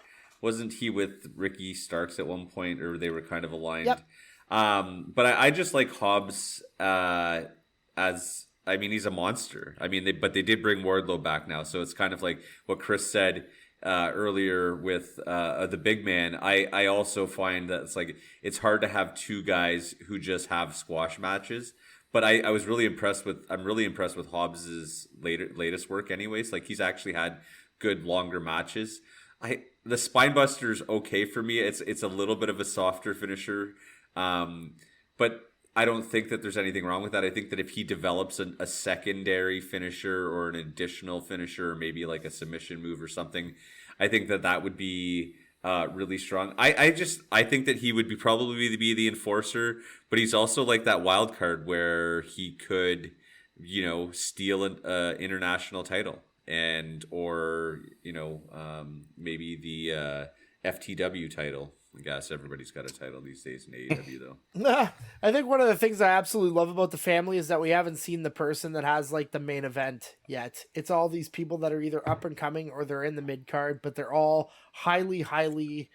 Wasn't he with Ricky Starks at one point, or they were kind of aligned? Yep. But I just like Hobbs he's a monster. But they did bring Wardlow back now, so it's kind of like what Chris said earlier with the big man. I also find that it's hard to have two guys who just have squash matches. But I'm really impressed with Hobbs's latest work anyways. Like, he's actually had good longer matches. The Spinebuster's okay for me. It's a little bit of a softer finisher. But I don't think that there's anything wrong with that. I think that if he develops a secondary finisher or an additional finisher, or maybe like a submission move or something, I think that would be really strong. I think that he would probably be the enforcer, but he's also like that wild card where he could, steal an international title or maybe the FTW title. I guess everybody's got a title these days in AEW, though. I think one of the things I absolutely love about the family is that we haven't seen the person that has like the main event yet. It's all these people that are either up and coming or they're in the mid card, but they're all highly, highly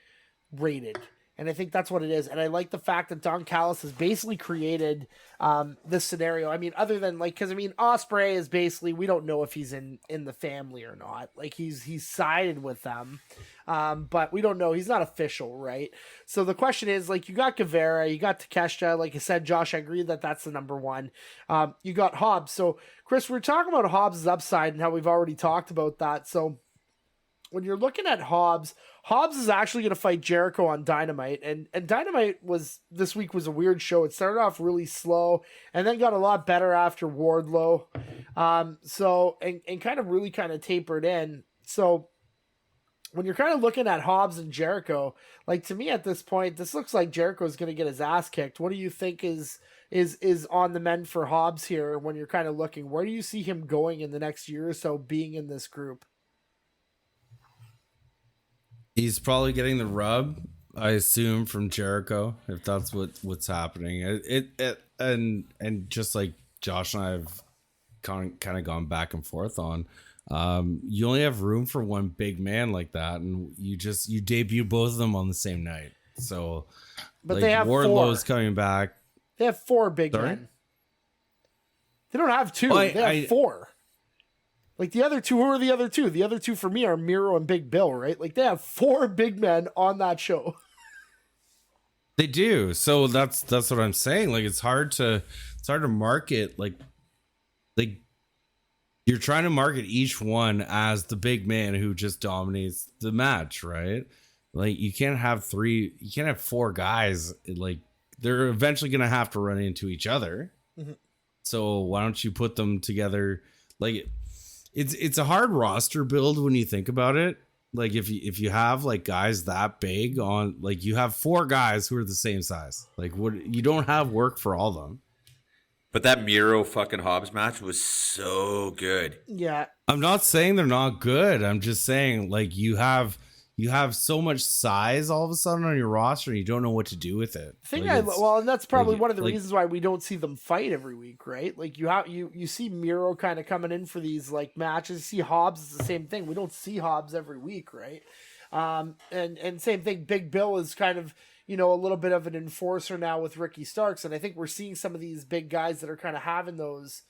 rated. And I think that's what it is. And I like the fact that Don Callis has basically created this scenario. I mean, other than like, because I mean, Ospreay is basically, we don't know if he's in the family or not. Like he's sided with them, but we don't know. He's not official, right? So the question is, like, you got Guevara, you got Takeshita. Like I said, Josh, I agree that that's the number one. You got Hobbs. So Chris, we're talking about Hobbs' upside and how we've already talked about that. So when you're looking at Hobbs is actually going to fight Jericho on Dynamite. And Dynamite this week was a weird show. It started off really slow and then got a lot better after Wardlow. And kind of really kind of tapered in. So when you're kind of looking at Hobbs and Jericho, like, to me at this point, this looks like Jericho's going to get his ass kicked. What do you think is on the mend for Hobbs here when you're kind of looking? Where do you see him going in the next year or so being in this group? He's probably getting the rub, I assume, from Jericho, if that's what's happening. And just like Josh and I have kind of gone back and forth on, you only have room for one big man like that, and you debut both of them on the same night. So, but like, they have Wardlow's four. coming back. They have four big men. They don't have two. They have four. Like, the other two, who are the other two? The other two for me are Miro and Big Bill, right? Like, they have four big men on that show. They do. So that's what I'm saying. Like, it's hard to market like you're trying to market each one as the big man who just dominates the match, right? Like, you can't have four guys. Like, they're eventually going to have to run into each other. Mm-hmm. So why don't you put them together? Like, it's a hard roster build when you think about it. Like, if you have like guys that big on, like, you have four guys who are the same size. Like, you don't have work for all of them. But that Miro fucking Hobbs match was so good. Yeah. I'm not saying they're not good. I'm just saying, like, you have so much size all of a sudden on your roster and you don't know what to do with it. And that's probably like, one of the reasons why we don't see them fight every week, right? Like, you see Miro kind of coming in for these like matches. You see Hobbs is the same thing. We don't see Hobbs every week, right? And same thing. Big Bill is kind of, a little bit of an enforcer now with Ricky Starks, and I think we're seeing some of these big guys that are kind of having those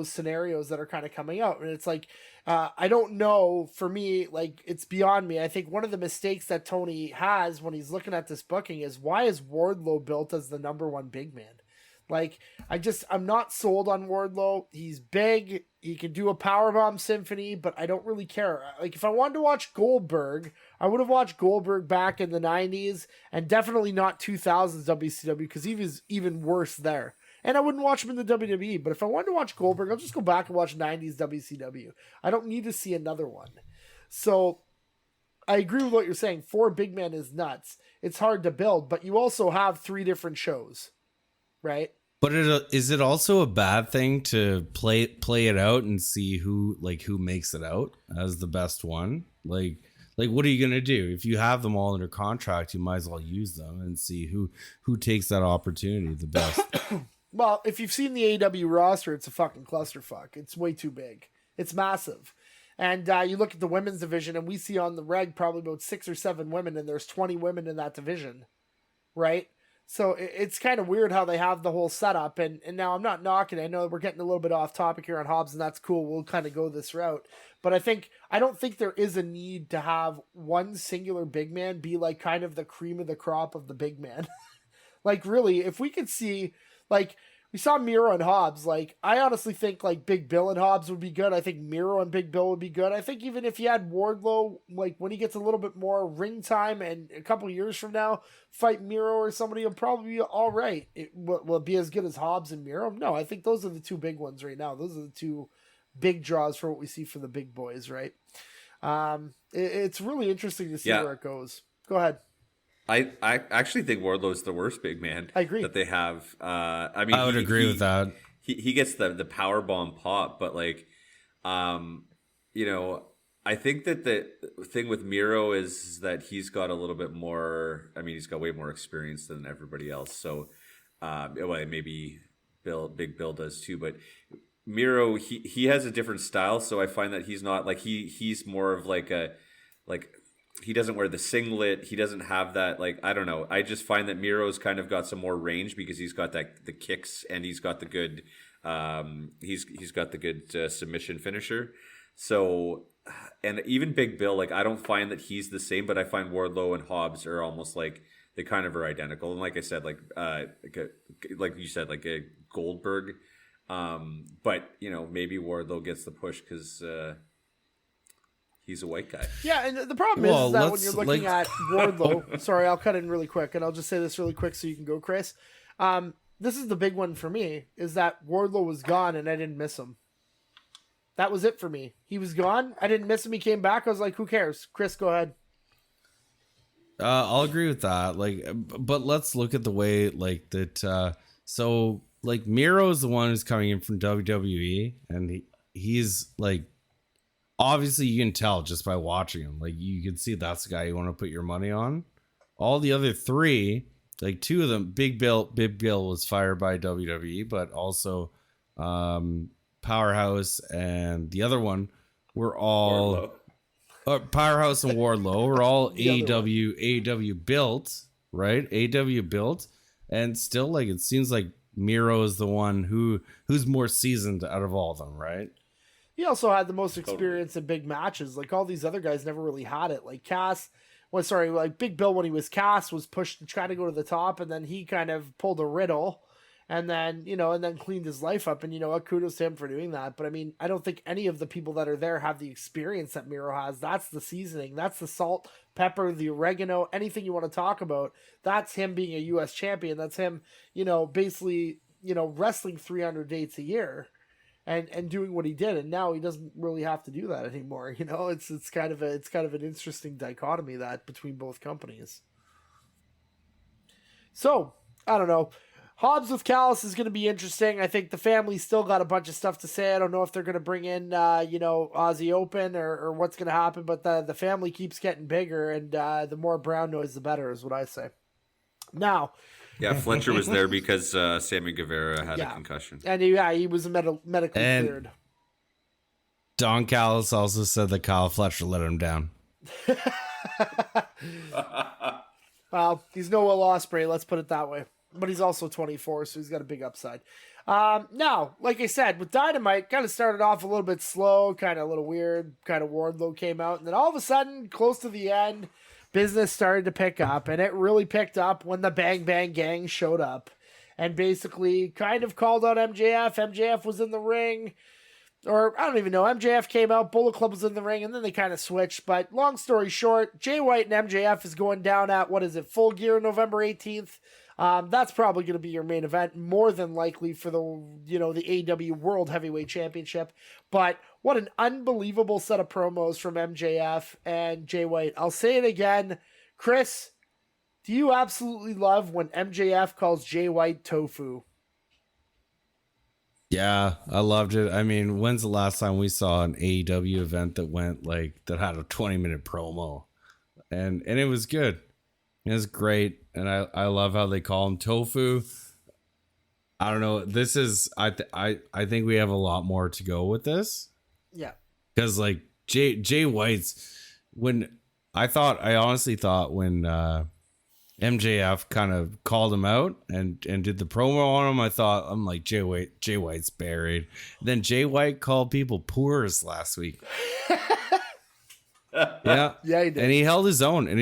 scenarios that are kind of coming out. And it's like, I don't know, for me, like, it's beyond me. I think one of the mistakes that Tony has when he's looking at this booking is, why is Wardlow built as the number one big man? Like, I'm not sold on Wardlow. He's big. He can do a powerbomb symphony, but I don't really care. Like, if I wanted to watch Goldberg, I would have watched Goldberg back in the 90s and definitely not 2000s WCW, because he was even worse there. And I wouldn't watch him in the WWE, but if I wanted to watch Goldberg, I'll just go back and watch 90s WCW. I don't need to see another one. So I agree with what you're saying. Four big men is nuts. It's hard to build, but you also have three different shows, right? But is it also a bad thing to play it out and see who makes it out as the best one? Like what are you gonna do if you have them all under contract? You might as well use them and see who takes that opportunity the best. Well, if you've seen the AEW roster, it's a fucking clusterfuck. It's way too big. It's massive. And you look at the women's division, and we see on the reg probably about 6 or 7 women, and there's 20 women in that division, right? So it's kind of weird how they have the whole setup. And now I'm not knocking. I know we're getting a little bit off topic here on Hobbs, and that's cool. We'll kind of go this route. But I don't think there is a need to have one singular big man be like kind of the cream of the crop of the big man. Like, really, if we could see, like, we saw Miro and Hobbs. Like, I honestly think like Big Bill and Hobbs would be good. I think Miro and Big Bill would be good. I think even if you had Wardlow, like, when he gets a little bit more ring time and a couple years from now, fight Miro or somebody, will probably be all right. Will it be as good as Hobbs and Miro? No, I think those are the two big ones right now. Those are the two big draws for what we see for the big boys, right? It's really interesting to see where it goes. Go ahead. I actually think Wardlow's the worst big man I agree. that they have. I mean, I would agree with that. He gets the power bomb pop, but like, I think that the thing with Miro is that he's got a little bit more. I mean, he's got way more experience than everybody else. So, maybe Big Bill does too, but Miro he has a different style. So I find that he's not like he's more of like a he doesn't wear the singlet. He doesn't have that, like, I don't know. I just find that Miro's kind of got some more range because he's got the kicks, and he's got the good he's got the good submission finisher. So, and even Big Bill, like, I don't find that he's the same, but I find Wardlow and Hobbs are almost like they kind of are identical. And like I said, like you said, like a Goldberg. But maybe Wardlow gets the push because he's a white guy. Yeah, and the problem is that when you're looking at Wardlow, sorry, I'll cut in really quick, and I'll just say this really quick so you can go, Chris. This is the big one for me, is that Wardlow was gone and I didn't miss him. That was it for me. He was gone. I didn't miss him. He came back. I was like, who cares? Chris, go ahead. I'll agree with that. Like, but let's look at the way like that. So like Miro is the one who's coming in from WWE, and he's like, obviously you can tell just by watching him. Like you can see that's the guy you want to put your money on. All the other three, like two of them, Big Bill was fired by WWE, but also Powerhouse and the other one were all Powerhouse and Wardlow were all AEW built, right? AEW built, and still like it seems like Miro is the one who's more seasoned out of all of them, right? He also had the most experience in big matches. Like all these other guys never really had it. Like like Big Bill when he was Cass was pushed to try to go to the top, and then he kind of pulled a Riddle, and then cleaned his life up. And kudos to him for doing that. But I mean, I don't think any of the people that are there have the experience that Miro has. That's the seasoning. That's the salt, pepper, the oregano, anything you want to talk about. That's him being a U.S. champion. That's him, basically, wrestling 300 dates a year. And doing what he did, and now he doesn't really have to do that anymore. It's kind of an interesting dichotomy that between both companies. So I don't know. Hobbs with Callis is going to be interesting. I think the family's still got a bunch of stuff to say. I don't know if they're going to bring in Aussie Open or what's going to happen, but the family keeps getting bigger, and the more brown noise, the better, is what I say. Now. Yeah, Fletcher was there because Sammy Guevara had a concussion. And he was medically cleared. Don Callis also said that Kyle Fletcher let him down. Well, he's no Will Ospreay, let's put it that way. But he's also 24, so he's got a big upside. Now, like I said, with Dynamite, kind of started off a little bit slow, kind of a little weird, kind of Wardlow came out, and then all of a sudden, close to the end, business started to pick up, and it really picked up when the Bang Bang Gang showed up and basically kind of called out MJF. MJF was in the ring, or I don't even know. MJF came out, Bullet Club was in the ring, and then they kind of switched. But long story short, Jay White and MJF is going down at, Full Gear November 18th. That's probably going to be your main event, more than likely for the AEW World Heavyweight Championship. But what an unbelievable set of promos from MJF and Jay White. I'll say it again. Chris, do you absolutely love when MJF calls Jay White tofu? Yeah, I loved it. I mean, when's the last time we saw an AEW event that had a 20-minute promo? And it was good. It was great. And I love how they call him tofu. I don't know. This is I think we have a lot more to go with this. Yeah. Because like Jay White's, I honestly thought when MJF kind of called him out and did the promo on him, I'm like, Jay White's buried. Then Jay White called people poors last week. Yeah, he did. And he held his own, and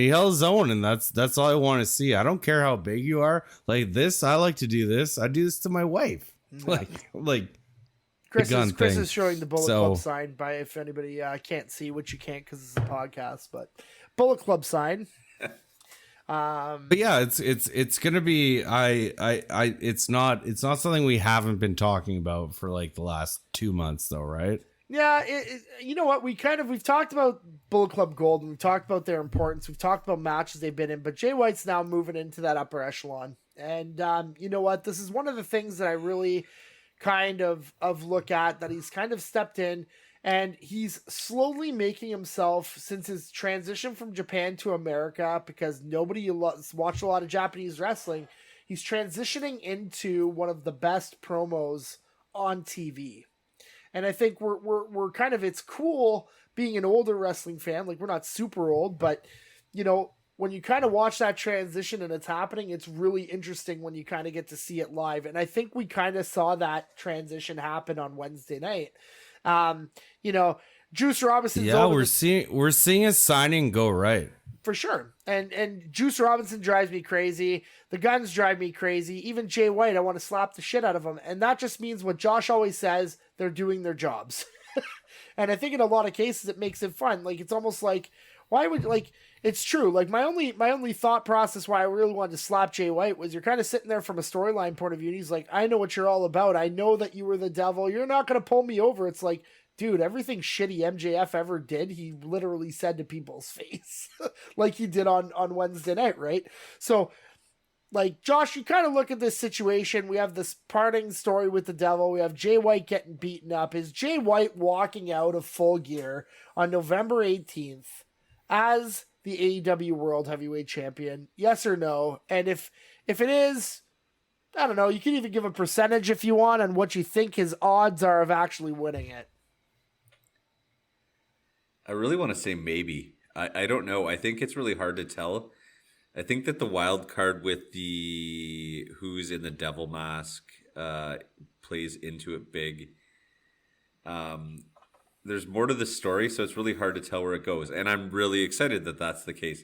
that's all I want to see. I don't care how big you are. Like this, I like to do this. I do this to my wife. Like Chris is showing the Bullet Club sign by if anybody can't see, which you can't because it's a podcast, but Bullet Club sign. But yeah, it's gonna be it's not something we haven't been talking about for like the last 2 months though, right? Yeah, you know what? We've talked about Bullet Club Gold, and we've talked about their importance. We've talked about matches they've been in, but Jay White's now moving into that upper echelon. And you know what? This is one of the things that I really kind of look at, that he's kind of stepped in, and he's slowly making himself, since his transition from Japan to America, because nobody watched a lot of Japanese wrestling, he's transitioning into one of the best promos on TV. And I think we're kind of, it's cool being an older wrestling fan. Like, we're not super old, but when you kind of watch that transition and it's happening, it's really interesting when you kind of get to see it live. And I think we kind of saw that transition happen on Wednesday night. Juice Robinson. Yeah, we're seeing a signing go right. For sure. And Juice Robinson drives me crazy. The Guns drive me crazy. Even Jay White, I want to slap the shit out of him. And that just means what Josh always says, they're doing their jobs. And I think in a lot of cases it makes it fun. Like, it's almost like, why would, like, it's true. Like, my only thought process why I really wanted to slap Jay White was you're kind of sitting there from a storyline point of view, and he's like, I know what you're all about. I know that you were the devil. You're not going to pull me over. It's like, dude, everything shitty MJF ever did, he literally said to people's face, like he did on Wednesday night, right? So, like, Josh, you kind of look at this situation. We have this parting story with the devil. We have Jay White getting beaten up. Is Jay White walking out of Full Gear on November 18th as the AEW World Heavyweight Champion? Yes or no? And if it is, I don't know, you can even give a percentage if you want on what you think his odds are of actually winning it. I really want to say maybe. I don't know. I think it's really hard to tell. I think that the wild card with the who's in the devil mask plays into it big. There's more to the story, so it's really hard to tell where it goes. And I'm really excited that that's the case.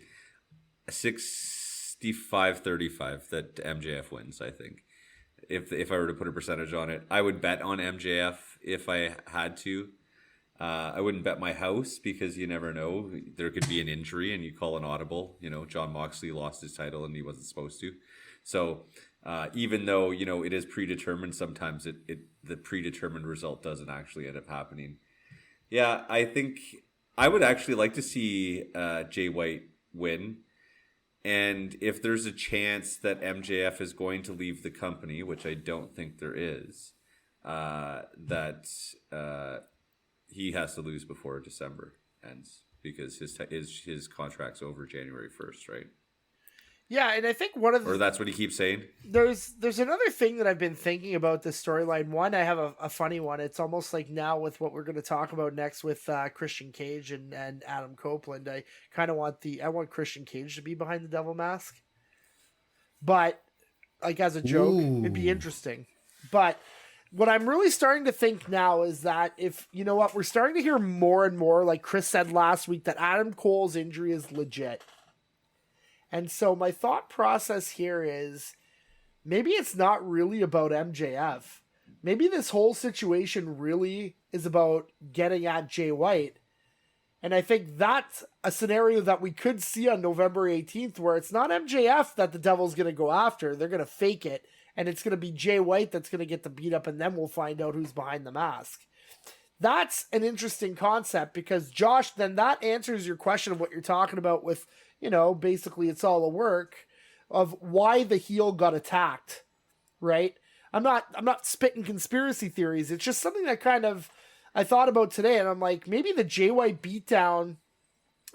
65-35 that MJF wins, I think. If I were to put a percentage on it, I would bet on MJF if I had to. I wouldn't bet my house because you never know. There could be an injury and you call an audible. John Moxley lost his title and he wasn't supposed to. So even though, it is predetermined, sometimes the predetermined result doesn't actually end up happening. Yeah, I think I would actually like to see Jay White win. And if there's a chance that MJF is going to leave the company, which I don't think there is, he has to lose before December ends because his contract's over January 1st, right? Yeah, and I think or that's what he keeps saying. There's another thing that I've been thinking about this storyline. One, I have a funny one. It's almost like now with what we're going to talk about next with Christian Cage and Adam Copeland. I kind of want Christian Cage to be behind the devil mask, but like as a joke, it'd be interesting. But what I'm really starting to think now is that we're starting to hear more and more, like Chris said last week, that Adam Cole's injury is legit. And so my thought process here is maybe it's not really about MJF. Maybe this whole situation really is about getting at Jay White. And I think that's a scenario that we could see on November 18th where it's not MJF that the devil's going to go after. They're going to fake it. And it's going to be Jay White that's going to get the beat up, and then we'll find out who's behind the mask. That's an interesting concept because, Josh, then that answers your question of what you're talking about with, basically it's all a work of why the heel got attacked, right? I'm not spitting conspiracy theories. It's just something that kind of I thought about today, and I'm like, maybe the Jay White beatdown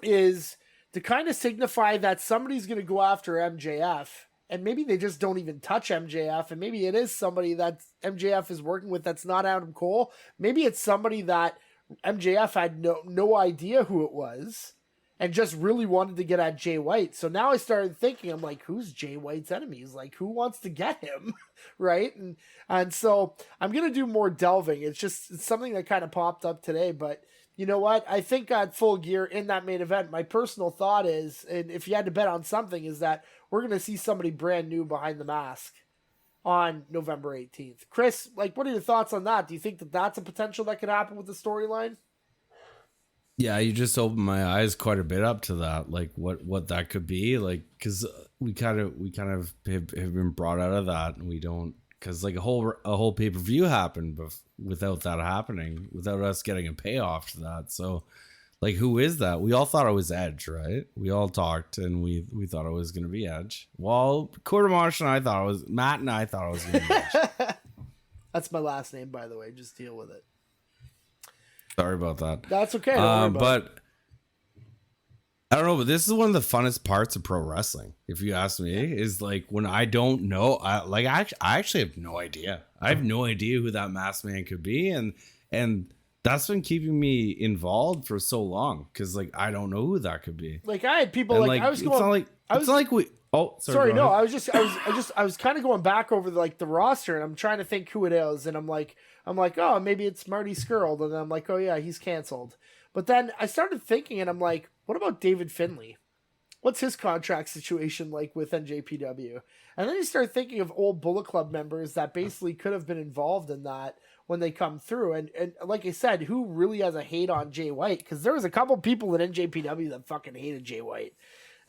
is to kind of signify that somebody's going to go after MJF. And maybe they just don't even touch MJF. And maybe it is somebody that MJF is working with that's not Adam Cole. Maybe it's somebody that MJF had no idea who it was and just really wanted to get at Jay White. So now I started thinking, I'm like, who's Jay White's enemies? Like, who wants to get him? Right? And so I'm going to do more delving. It's something that kind of popped up today. But you know what? I think at Full Gear in that main event, my personal thought is, and if you had to bet on something, is that we're going to see somebody brand new behind the mask on November 18th. Chris, like, what are your thoughts on that? Do you think that that's a potential that could happen with the storyline? Yeah, you just opened my eyes quite a bit up to that, like what that could be, like, because we kind of have been brought out of that, and we don't, because like a whole pay-per-view happened without that happening, without us getting a payoff to that. So like, who is that? We all thought it was Edge, right? We all talked and we thought it was going to be Edge. Well, Quartermarsh and I thought it was Matt, and I thought it was going to be Edge. That's my last name, by the way. Just deal with it. Sorry about that. That's okay. Don't worry about it. I don't know, but this is one of the funnest parts of pro wrestling, if you ask me, is like when I don't know, I actually have no idea. I have no idea who that masked man could be. And that's been keeping me involved for so long, because like I don't know who that could be. Like I had people And, like I was it's going. not like I it's not like we. Oh, sorry, go no, ahead. I was kind of going back over the roster, and I'm trying to think who it is, and I'm like, oh, maybe it's Marty Skrull, and then I'm like, oh yeah, he's canceled. But then I started thinking, and I'm like, what about David Finlay? What's his contract situation like with NJPW? And then you start thinking of old Bullet Club members that basically could have been involved in that when they come through. And like I said, who really has a hate on Jay White? Because there was a couple people at NJPW that fucking hated Jay White.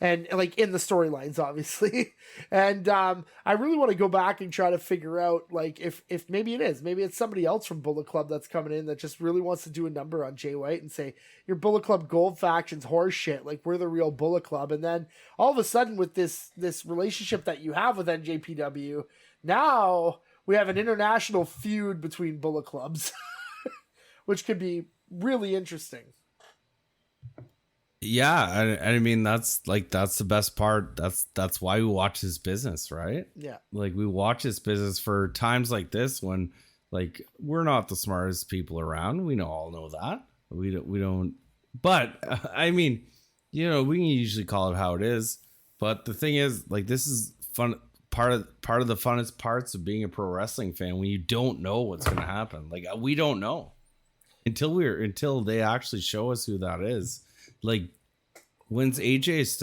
And like in the storylines, obviously. And I really want to go back and try to figure out like if maybe it's somebody else from Bullet Club that's coming in that just really wants to do a number on Jay White and say your Bullet Club Gold faction's horse shit. Like we're the real Bullet Club. And then all of a sudden with this relationship that you have with NJPW, now we have an international feud between Bullet Clubs, which could be really interesting. Yeah, I mean that's the best part. That's why we watch this business, right? Yeah. Like we watch this business for times like this when like we're not the smartest people around. We all know that. We don't. But I mean, we can usually call it how it is. But the thing is, like, this is fun. Part of the funnest parts of being a pro wrestling fan when you don't know what's going to happen. Like we don't know until they actually show us who that is. Like, when's AJ's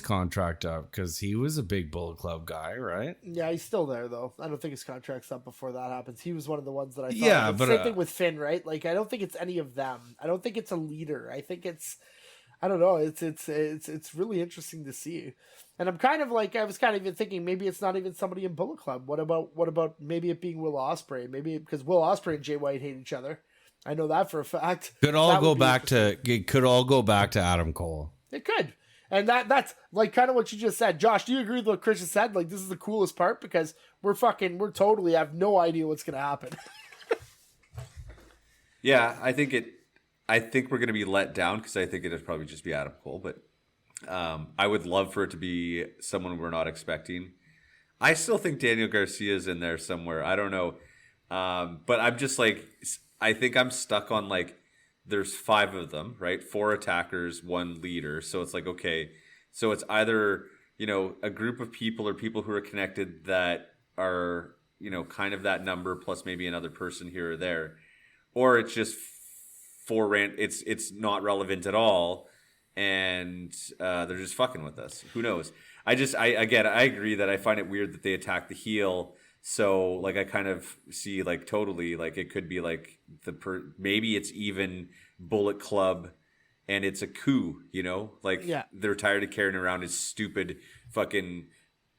contract up? Because he was a big Bullet Club guy, right? Yeah, he's still there though. I don't think his contract's up before that happens. He was one of the ones that I thought. Yeah, but same thing with Finn, right? Like, I don't think it's any of them. I don't think it's a leader. I think I don't know. It's really interesting to see. And I'm kind of like, I was kind of even thinking maybe it's not even somebody in Bullet Club. What about maybe it being Will Ospreay? Maybe because Will Ospreay and Jay White hate each other. I know that for a fact. Could all go back to Adam Cole. It could. And that's like kind of what you just said. Josh, do you agree with what Chris has said? Like, this is the coolest part because we're totally have no idea what's going to happen. Yeah, I think we're going to be let down because I think it'd probably just be Adam Cole. But I would love for it to be someone we're not expecting. I still think Daniel Garcia's in there somewhere. I don't know. But I'm just like, I think I'm stuck on like, there's 5 of them, right? 4 attackers, 1 leader. So it's like, okay, so it's either, a group of people or people who are connected that are, kind of that number plus maybe another person here or there, or it's just 4 it's not relevant at all. And they're just fucking with us. Who knows? I agree that I find it weird that they attack the heel. So like I kind of see like totally like it could be like maybe it's even Bullet Club and it's a coup, like they're tired of carrying around his stupid fucking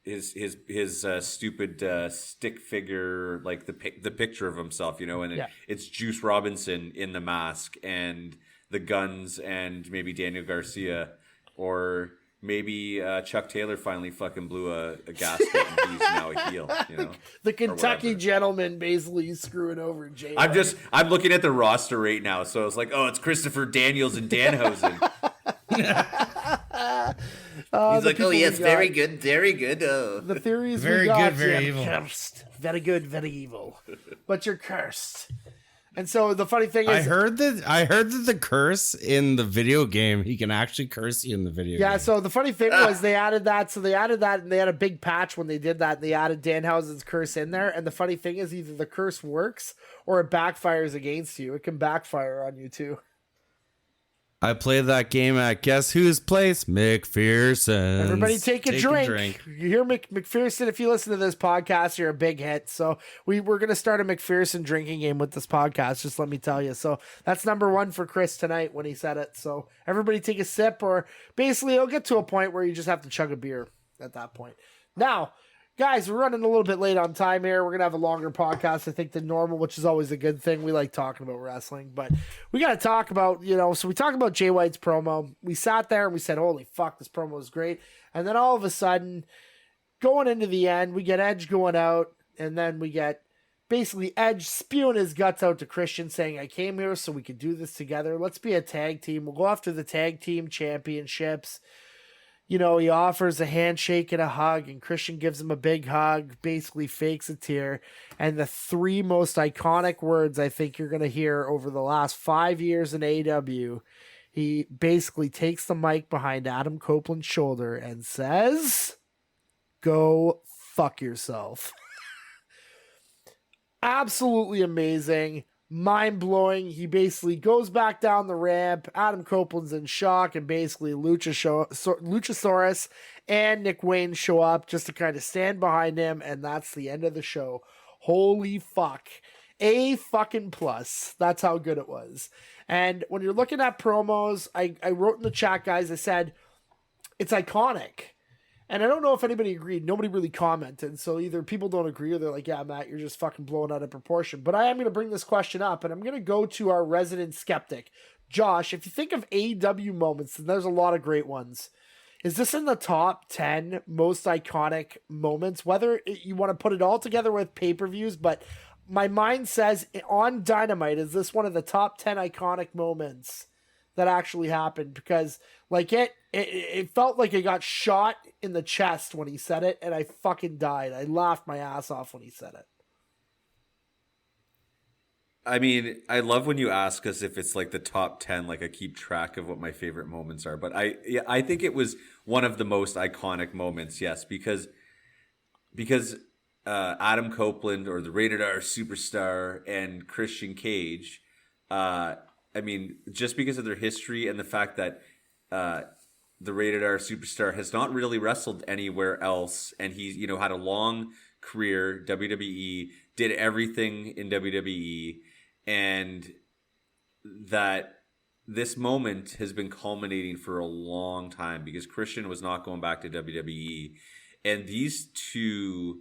his stupid stick figure, like the picture of himself, and it's Juice Robinson in the mask and the guns and maybe Daniel Garcia, or maybe Chuck Taylor finally fucking blew a gasket and he's now a heel, The Kentucky gentleman basically screwing over Jay. I'm looking at the roster right now, so it's like, oh, it's Christopher Daniels and Danhausen. He's like, oh yes, very good. The theories very we got, good, very evil. Cursed. Very good, very evil. But you're cursed. And so the funny thing is, I heard that the curse in the video game, he can actually curse you in the video game. Yeah, so the funny thing was they added that. So they added that and they had a big patch when they did that. They added Danhausen's curse in there. And the funny thing is either the curse works or it backfires against you. It can backfire on you too. I played that game at guess whose place? McPherson. Everybody take a drink. You hear McPherson, if you listen to this podcast, you're a big hit. So we're going to start a McPherson drinking game with this podcast, just let me tell you. So that's number 1 for Chris tonight when he said it. So everybody take a sip, or basically it'll get to a point where you just have to chug a beer at that point. Now, guys, we're running a little bit late on time here. We're going to have a longer podcast, I think, than normal, which is always a good thing. We like talking about wrestling, but we got to talk about, so we talked about Jay White's promo. We sat there and we said, holy fuck, this promo is great. And then all of a sudden, going into the end, we get Edge going out, and then we get basically Edge spewing his guts out to Christian, saying, I came here so we could do this together. Let's be a tag team. We'll go after the tag team championships. you know, he offers a handshake and a hug, and Christian gives him a big hug, basically fakes a tear. And the three most iconic words I think you're going to hear over the last 5 years in AEW, he basically takes the mic behind Adam Copeland's shoulder and says, "Go fuck yourself." Absolutely amazing. Mind-blowing. He basically goes back down the ramp. Adam Copeland's in shock, and basically Luchasaurus and Nick Wayne show up just to kind of stand behind him, and that's the end of the show. Holy fuck. A fucking plus. That's how good it was. And when you're looking at promos, I wrote in the chat, guys, I said, it's iconic. And I don't know if anybody agreed. Nobody really commented. So either people don't agree or they're like, yeah, Matt, you're just fucking blowing out of proportion. But I am going to bring this question up, and I'm going to go to our resident skeptic. Josh, if you think of AEW moments, then there's a lot of great ones. Is this in the top 10 most iconic moments? Whether you want to put it all together with pay-per-views, but my mind says on Dynamite, is this one of the top 10 iconic moments that actually happened? Because like it felt like it got shot in the chest when he said it, and I fucking died. I laughed my ass off when he said it. I mean, I love when you ask us if it's like the top 10, like I keep track of what my favorite moments are. But I think it was one of the most iconic moments, yes, because Adam Copeland, or the Rated R Superstar, and Christian Cage, I mean, just because of their history and the fact that the Rated R Superstar has not really wrestled anywhere else, and he's, you know, had a long career, WWE, did everything in WWE, and that this moment has been culminating for a long time because Christian was not going back to WWE, and these two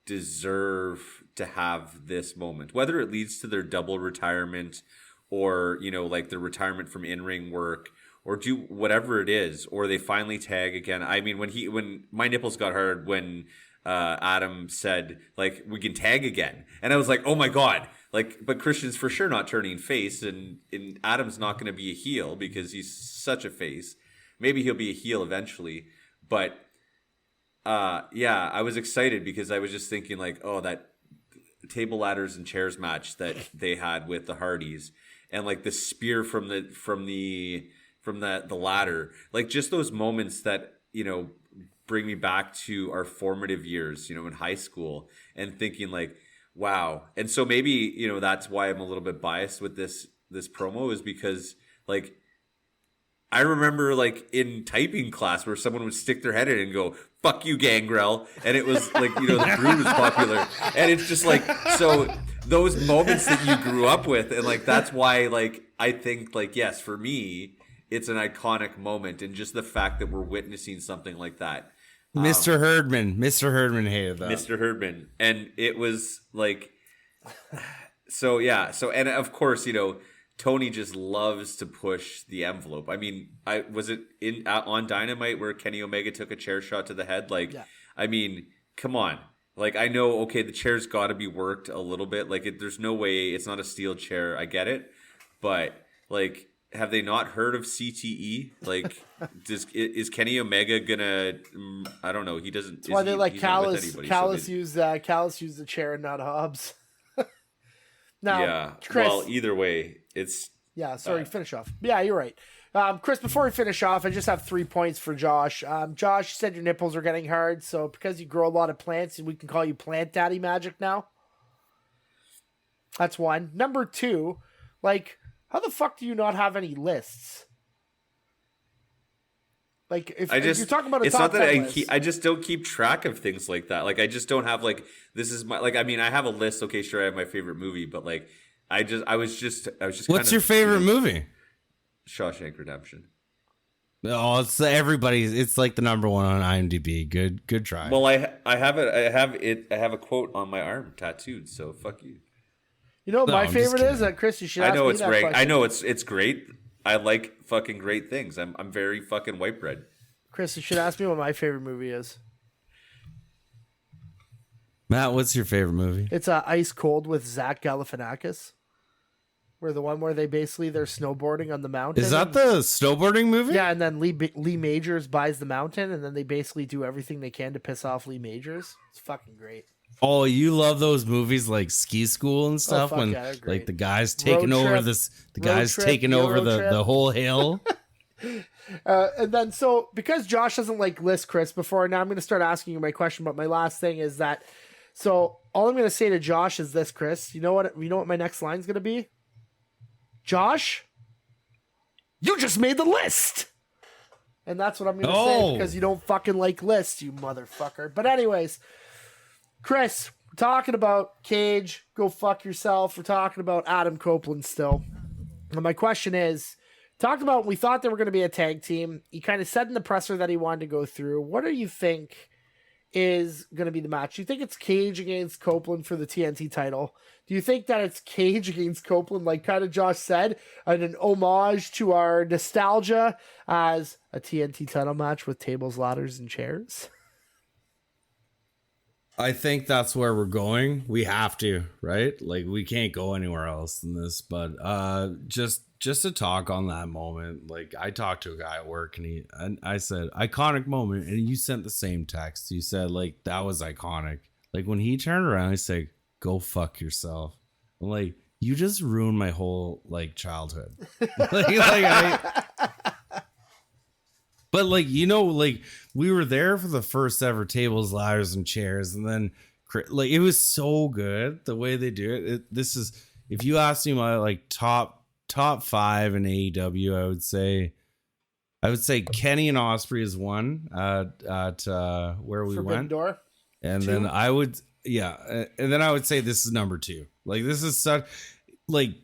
deserve to have this moment, whether it leads to their double retirement or, you know, like their retirement from in-ring work, or do whatever it is, or they finally tag again. I mean, when my nipples got hard when Adam said, like, we can tag again, and I was like, oh my god, like, but Christian's for sure not turning face, and Adam's not going to be a heel because he's such a face. Maybe he'll be a heel eventually, but yeah, I was excited because I was just thinking like, oh, that table, ladders, and chairs match that they had with the Hardys, and like the spear from the ladder, like just those moments that, you know, bring me back to our formative years, you know, in high school, and thinking like, wow. And so maybe, you know, that's why I'm a little bit biased with this promo, is because like I remember like in typing class where someone would stick their head in and go, "Fuck you, Gangrel," and it was like, you know, the brew was popular, and it's just like, so those moments that you grew up with, and like that's why, like, I think like, yes, for me, it's an iconic moment, and just the fact that we're witnessing something like that. Mr. Herdman hated that. Mr. Herdman, and it was like, so yeah, so, and of course, you know, Tony just loves to push the envelope. I mean, was it on Dynamite where Kenny Omega took a chair shot to the head? Like, yeah. I mean, come on. Like, I know, okay, the chair's got to be worked a little bit. Like, there's no way it's not a steel chair. I get it, but like, have they not heard of CTE? Like, is Kenny Omega gonna? I don't know. He doesn't. That's why they like Callis. Callis used the chair and not Hobbs. Now, yeah. Chris, well, either way, it's finish off. Yeah, you're right. Chris, before we finish off, I just have 3 points for Josh. Josh, you said your nipples are getting hard, so because you grow a lot of plants, we can call you Plant Daddy Magic now. That's one. Number two, like, how the fuck do you not have any lists? Like, if you're talking about it's not that I just don't keep track of things like that. Like, I just don't have, like, this is my, like, I mean, I have a list. Okay, sure, I have my favorite movie, but like, I was just. What's your favorite movie? Shawshank Redemption. Oh, it's everybody's. It's like the number one on IMDb. Good try. Well, I have a quote on my arm tattooed. So fuck you. You know, my favorite is that Chris. You should. I know ask it's me that great. question. I know it's great. I like fucking great things. I'm very fucking white bread. Chris, you should ask me what my favorite movie is. Matt, what's your favorite movie? It's Ice Cold with Zach Galifianakis. Where the one where they're snowboarding on the mountain. Is that the snowboarding movie? Yeah, and then Lee Majors buys the mountain, and then they basically do everything they can to piss off Lee Majors. It's fucking great. Oh, you love those movies like Ski School and stuff fuck when yeah, they're great. like the guys taking over the whole hill. And then because Josh doesn't like list Chris before, now I'm going to start asking you my question. But my last thing is that, so all I'm going to say to Josh is this, Chris. You know what my next line is going to be? Josh, you just made the list. And that's what I'm going to say because you don't fucking like lists, you motherfucker. But anyways, Chris, we're talking about Cage. Go fuck yourself. We're talking about Adam Copeland still. And my question is, we thought they were going to be a tag team. He kind of said in the presser that he wanted to go through. What do you think is going to be the match? Do you think it's Cage against Copeland for the TNT title? Do you think that it's Cage against Copeland, like kind of Josh said, and an homage to our nostalgia as a TNT title match with tables, ladders, and chairs? I think that's where we're going. We have to, right? Like we can't go anywhere else than this. But just to talk on that moment, like I talked to a guy at work and I said iconic moment, and you sent the same text. You said like that was iconic. Like when he turned around, he said, "Go fuck yourself." I'm like, you just ruined my whole like childhood. But like, you know, like we were there for the first ever tables, ladders, and chairs, and then like it was so good the way they do it. This is, if you ask me my like top 5 in AEW, I would say Kenny and Osprey is one at where we Forbidden went, Door. and 2? then I would say this is number 2. Like this is such like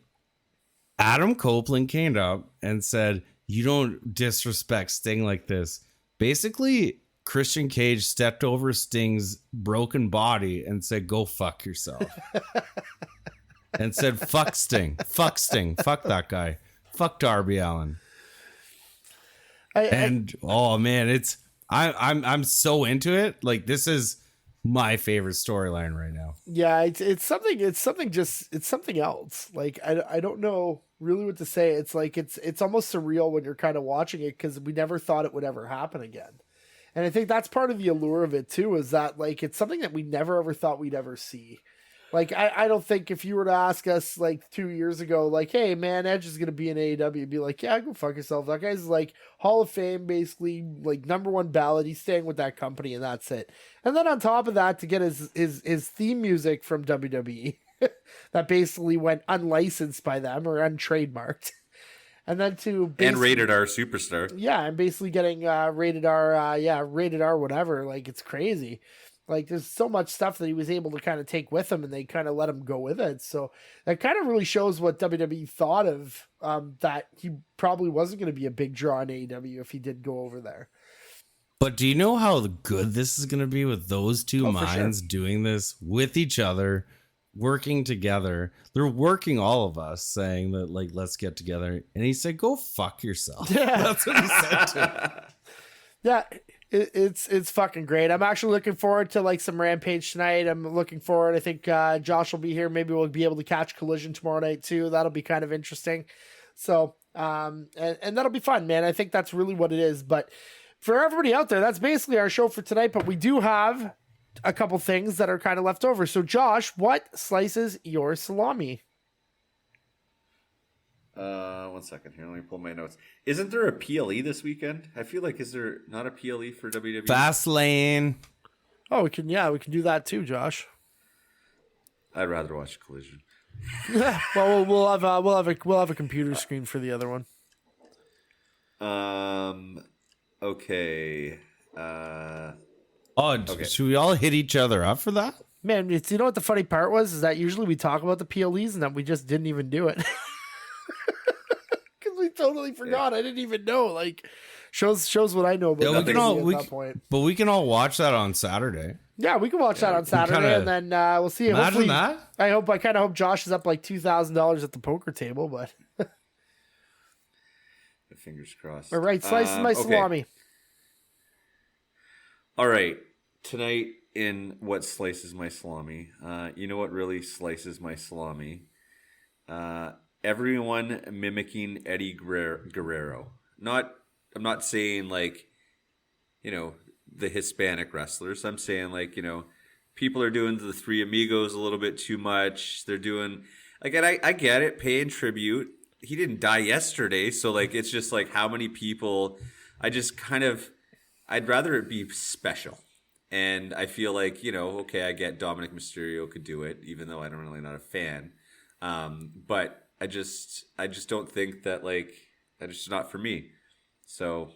Adam Copeland came up and said, "You don't disrespect Sting like this." Basically, Christian Cage stepped over Sting's broken body and said, "Go fuck yourself." And said, "Fuck Sting. Fuck Sting. Fuck that guy. Fuck Darby Allin." Oh man, I'm so into it. Like this is my favorite storyline right now. Yeah, it's something else. Like I don't know really what to say. It's like it's almost surreal when you're kind of watching it because we never thought it would ever happen again. And I think that's part of the allure of it too, is that like it's something that we never ever thought we'd ever see. Like I don't think if you were to ask us like 2 years ago, like, hey man, Edge is gonna be in AEW, you'd be like, yeah, go fuck yourself. That guy's like Hall of Fame, basically like #1 ballot. He's staying with that company and that's it. And then on top of that, to get his theme music from WWE that basically went unlicensed by them or untrademarked. And then and rated R superstar. Yeah, and basically getting rated R whatever. Like it's crazy. Like there's so much stuff that he was able to kind of take with him and they kind of let him go with it. So that kind of really shows what WWE thought of that he probably wasn't going to be a big draw in AEW if he did go over there. But do you know how good this is going to be with those two minds doing this with each other, working together? They're working all of us saying that, like, let's get together. And he said, "Go fuck yourself." Yeah. That's what he said to him. Yeah, it's fucking great. I'm actually looking forward to like some Rampage tonight. I'm looking forward. I think Josh will be here. Maybe we'll be able to catch Collision tomorrow night too. That'll be kind of interesting. So, and that'll be fun, man. I think that's really what it is. But for everybody out there, that's basically our show for tonight. But we do have a couple things that are kind of left over. So, Josh, what slices your salami? 1 second here. Let me pull my notes. Isn't there a PLE this weekend? I feel like, is there not a PLE for WWE? Fastlane. Oh, we can do that too, Josh. I'd rather watch Collision. Well, we'll have a computer screen for the other one. Okay. Okay. Should we all hit each other up for that? Man, you know what the funny part was is that usually we talk about the PLEs and that we just didn't even do it. We totally forgot. Yeah. I didn't even know. Like, shows what I know about that point. But we can all watch that on Saturday. Yeah, we can watch that on Saturday, and then we'll see. Imagine that. I kind of hope Josh is up like $2,000 at the poker table, but fingers crossed. All right, slices my salami. All right, tonight in what slices my salami? You know what really slices my salami? everyone mimicking Eddie Guerrero. I'm not saying like, the Hispanic wrestlers. I'm saying like, people are doing the Three Amigos a little bit too much. They're doing like, and I get it, paying tribute. He didn't die yesterday, so like it's just like how many people. I'd rather it be special, and I feel like okay, I get Dominic Mysterio could do it, even though I'm really not a fan. But I just don't think that like that's just not for me. So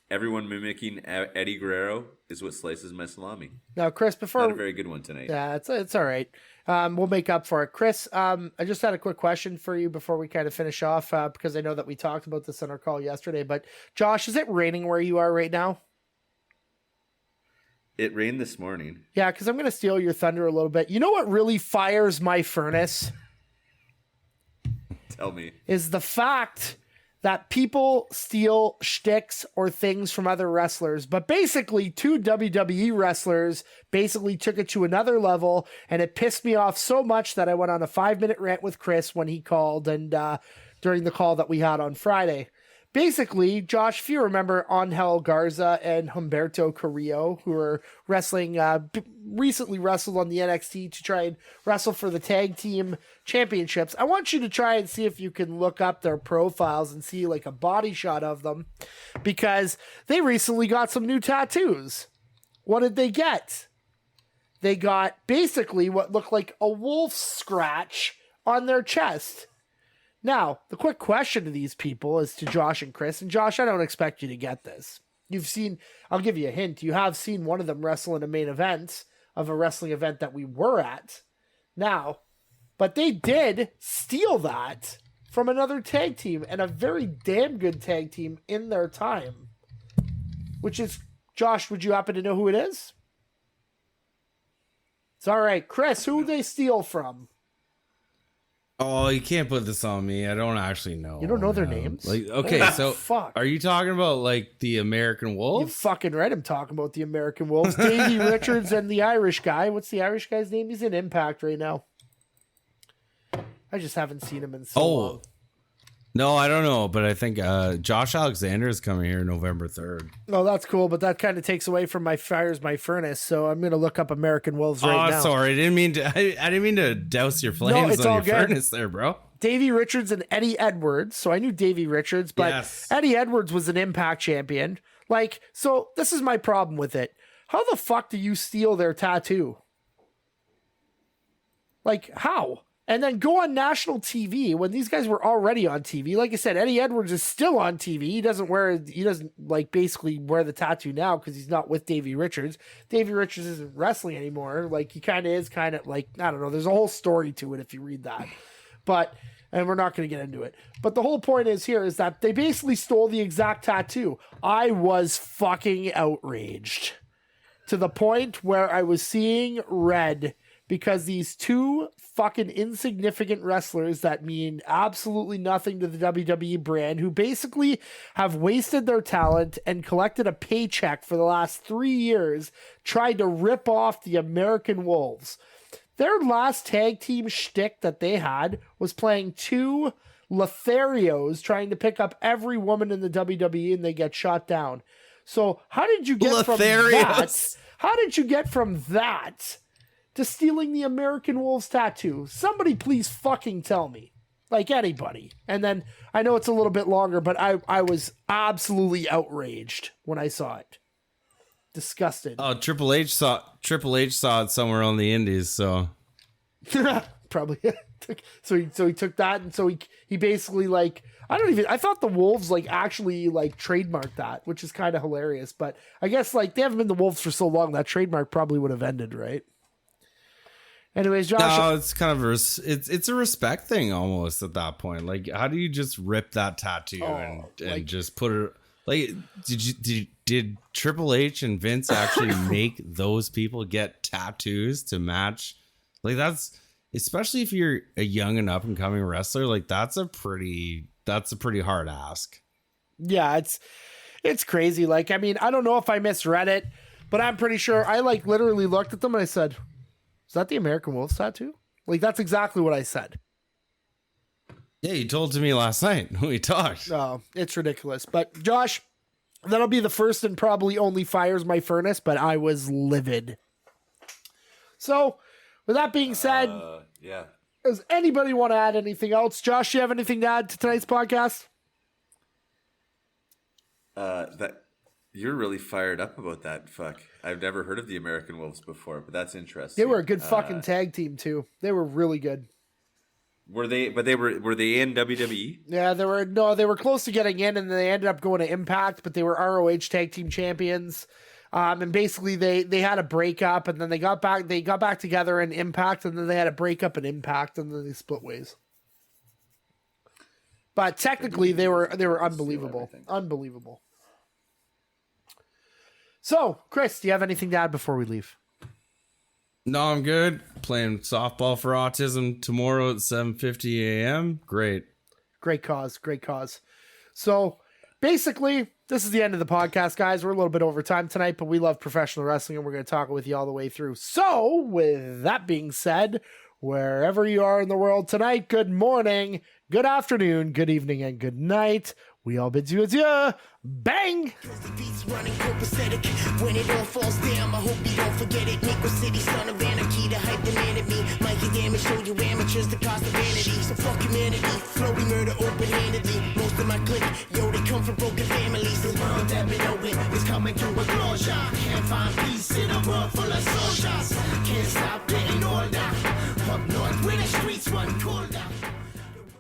everyone mimicking Eddie Guerrero is what slices my salami. Now, Chris, before Not a very good one tonight. Yeah, it's all right. We'll make up for it. Chris, I just had a quick question for you before we kind of finish off, because I know that we talked about this on our call yesterday. But Josh, is it raining where you are right now? It rained this morning. Yeah, because I'm going to steal your thunder a little bit. You know what really fires my furnace? Tell me. Is the fact that people steal shticks or things from other wrestlers, but basically two WWE wrestlers basically took it to another level, and it pissed me off so much that I went on a 5-minute rant with Chris when he called, and during the call that we had on Friday. Basically, Josh, if you remember Angel Garza and Humberto Carrillo, who are wrestling, recently wrestled on the NXT to try and wrestle for the tag team championships. I want you to try and see if you can look up their profiles and see like a body shot of them, because they recently got some new tattoos. What did they get? They got basically what looked like a wolf scratch on their chest. Now, the quick question to these people is to Josh and Chris. And Josh, I don't expect you to get this. I'll give you a hint. You have seen one of them wrestle in a main event of a wrestling event that we were at now. But they did steal that from another tag team, and a very damn good tag team in their time. Which is, Josh, would you happen to know who it is? It's all right. Chris, who they steal from? Oh, you can't put this on me. I don't actually know. You don't know their names? Like, okay, so fuck. Are you talking about like the American You Wolves? fucking read him talking about the American Wolves. Davey Richards and the Irish guy. What's the Irish guy's name? He's in Impact right now. I just haven't seen him in so long. No, I don't know, but I think Josh Alexander is coming here November 3rd. Oh, that's cool, but that kind of takes away from my furnace, so I'm going to look up American Wolves right now. Oh, sorry. I didn't mean to douse your flames on your furnace there, bro. Davey Richards and Eddie Edwards. So I knew Davey Richards, but yes. Eddie Edwards was an Impact champion. Like, so this is my problem with it. How the fuck do you steal their tattoo? Like, how? And then go on national TV when these guys were already on TV. Like I said, Eddie Edwards is still on TV. He doesn't like basically wear the tattoo now because he's not with Davey Richards. Davey Richards isn't wrestling anymore. Like he kind of is like, I don't know. There's a whole story to it if you read that, and we're not going to get into it. But the whole point is that they basically stole the exact tattoo. I was fucking outraged to the point where I was seeing red because these two fucking insignificant wrestlers that mean absolutely nothing to the WWE brand, who basically have wasted their talent and collected a paycheck for the last 3 years, tried to rip off the American Wolves. Their last tag team shtick that they had was playing two Lotharios trying to pick up every woman in the WWE, and they get shot down. So how did you get from that? How did you get from that to stealing the American Wolves tattoo? Somebody please fucking tell me. Like anybody. And then I know it's a little bit longer, but I was absolutely outraged when I saw it. Disgusted. Oh, Triple H saw it somewhere on the Indies, so probably. So he took that, and so he basically like, I thought the Wolves like actually like trademarked that, which is kind of hilarious, but I guess like they haven't been the Wolves for so long that trademark probably would have ended, right? Anyways, Josh. No, it's kind of it's a respect thing almost at that point. Like, how do you just rip that tattoo and just put it? Like, did Triple H and Vince actually make those people get tattoos to match? Like, that's, especially if you're a young and up and coming wrestler. Like, that's a pretty hard ask. Yeah, it's crazy. Like, I mean, I don't know if I misread it, but I'm pretty sure I like literally looked at them and I said, "Is that the American Wolves tattoo?" Like, that's exactly what I said. Yeah, you told to me last night when we talked. Oh, it's ridiculous. But Josh, that'll be the first and probably only fires my furnace, but I was livid. So, with that being said, Yeah. does anybody want to add anything else? Josh, do you have anything to add to tonight's podcast? That you're really fired up about that. Fuck, I've never heard of the American Wolves before, but that's interesting. They were a good fucking tag team too. They were really good. Were they? But were they in WWE? Yeah, they were close to getting in, and they ended up going to Impact, but they were ROH tag team champions. And basically they had a breakup, and then they got back together in Impact, and then they had a breakup in Impact, and then they split ways. But technically they were unbelievable. Unbelievable. So, Chris, do you have anything to add before we leave? No, I'm good. Playing softball for autism tomorrow at 7:50 a.m. Great. Great cause. So, basically, this is the end of the podcast, guys. We're a little bit over time tonight, but we love professional wrestling, and we're going to talk with you all the way through. So, with that being said, wherever you are in the world tonight, good morning, good afternoon, good evening, and good night. We all bid you adieu. Bang! The beats running copacetic. When it all falls down, I hope you don't forget it. Negro City, son of anarchy, the hype demanded me. Mikey damage, show you amateurs the cost of vanity. So fuck humanity, floaty murder open-handedly. Most of my clique, yo, they come from broken families. The world that been open is coming to a closure. Can't find peace in a world full of soldiers. Can't stop getting older. Up north where the streets run colder.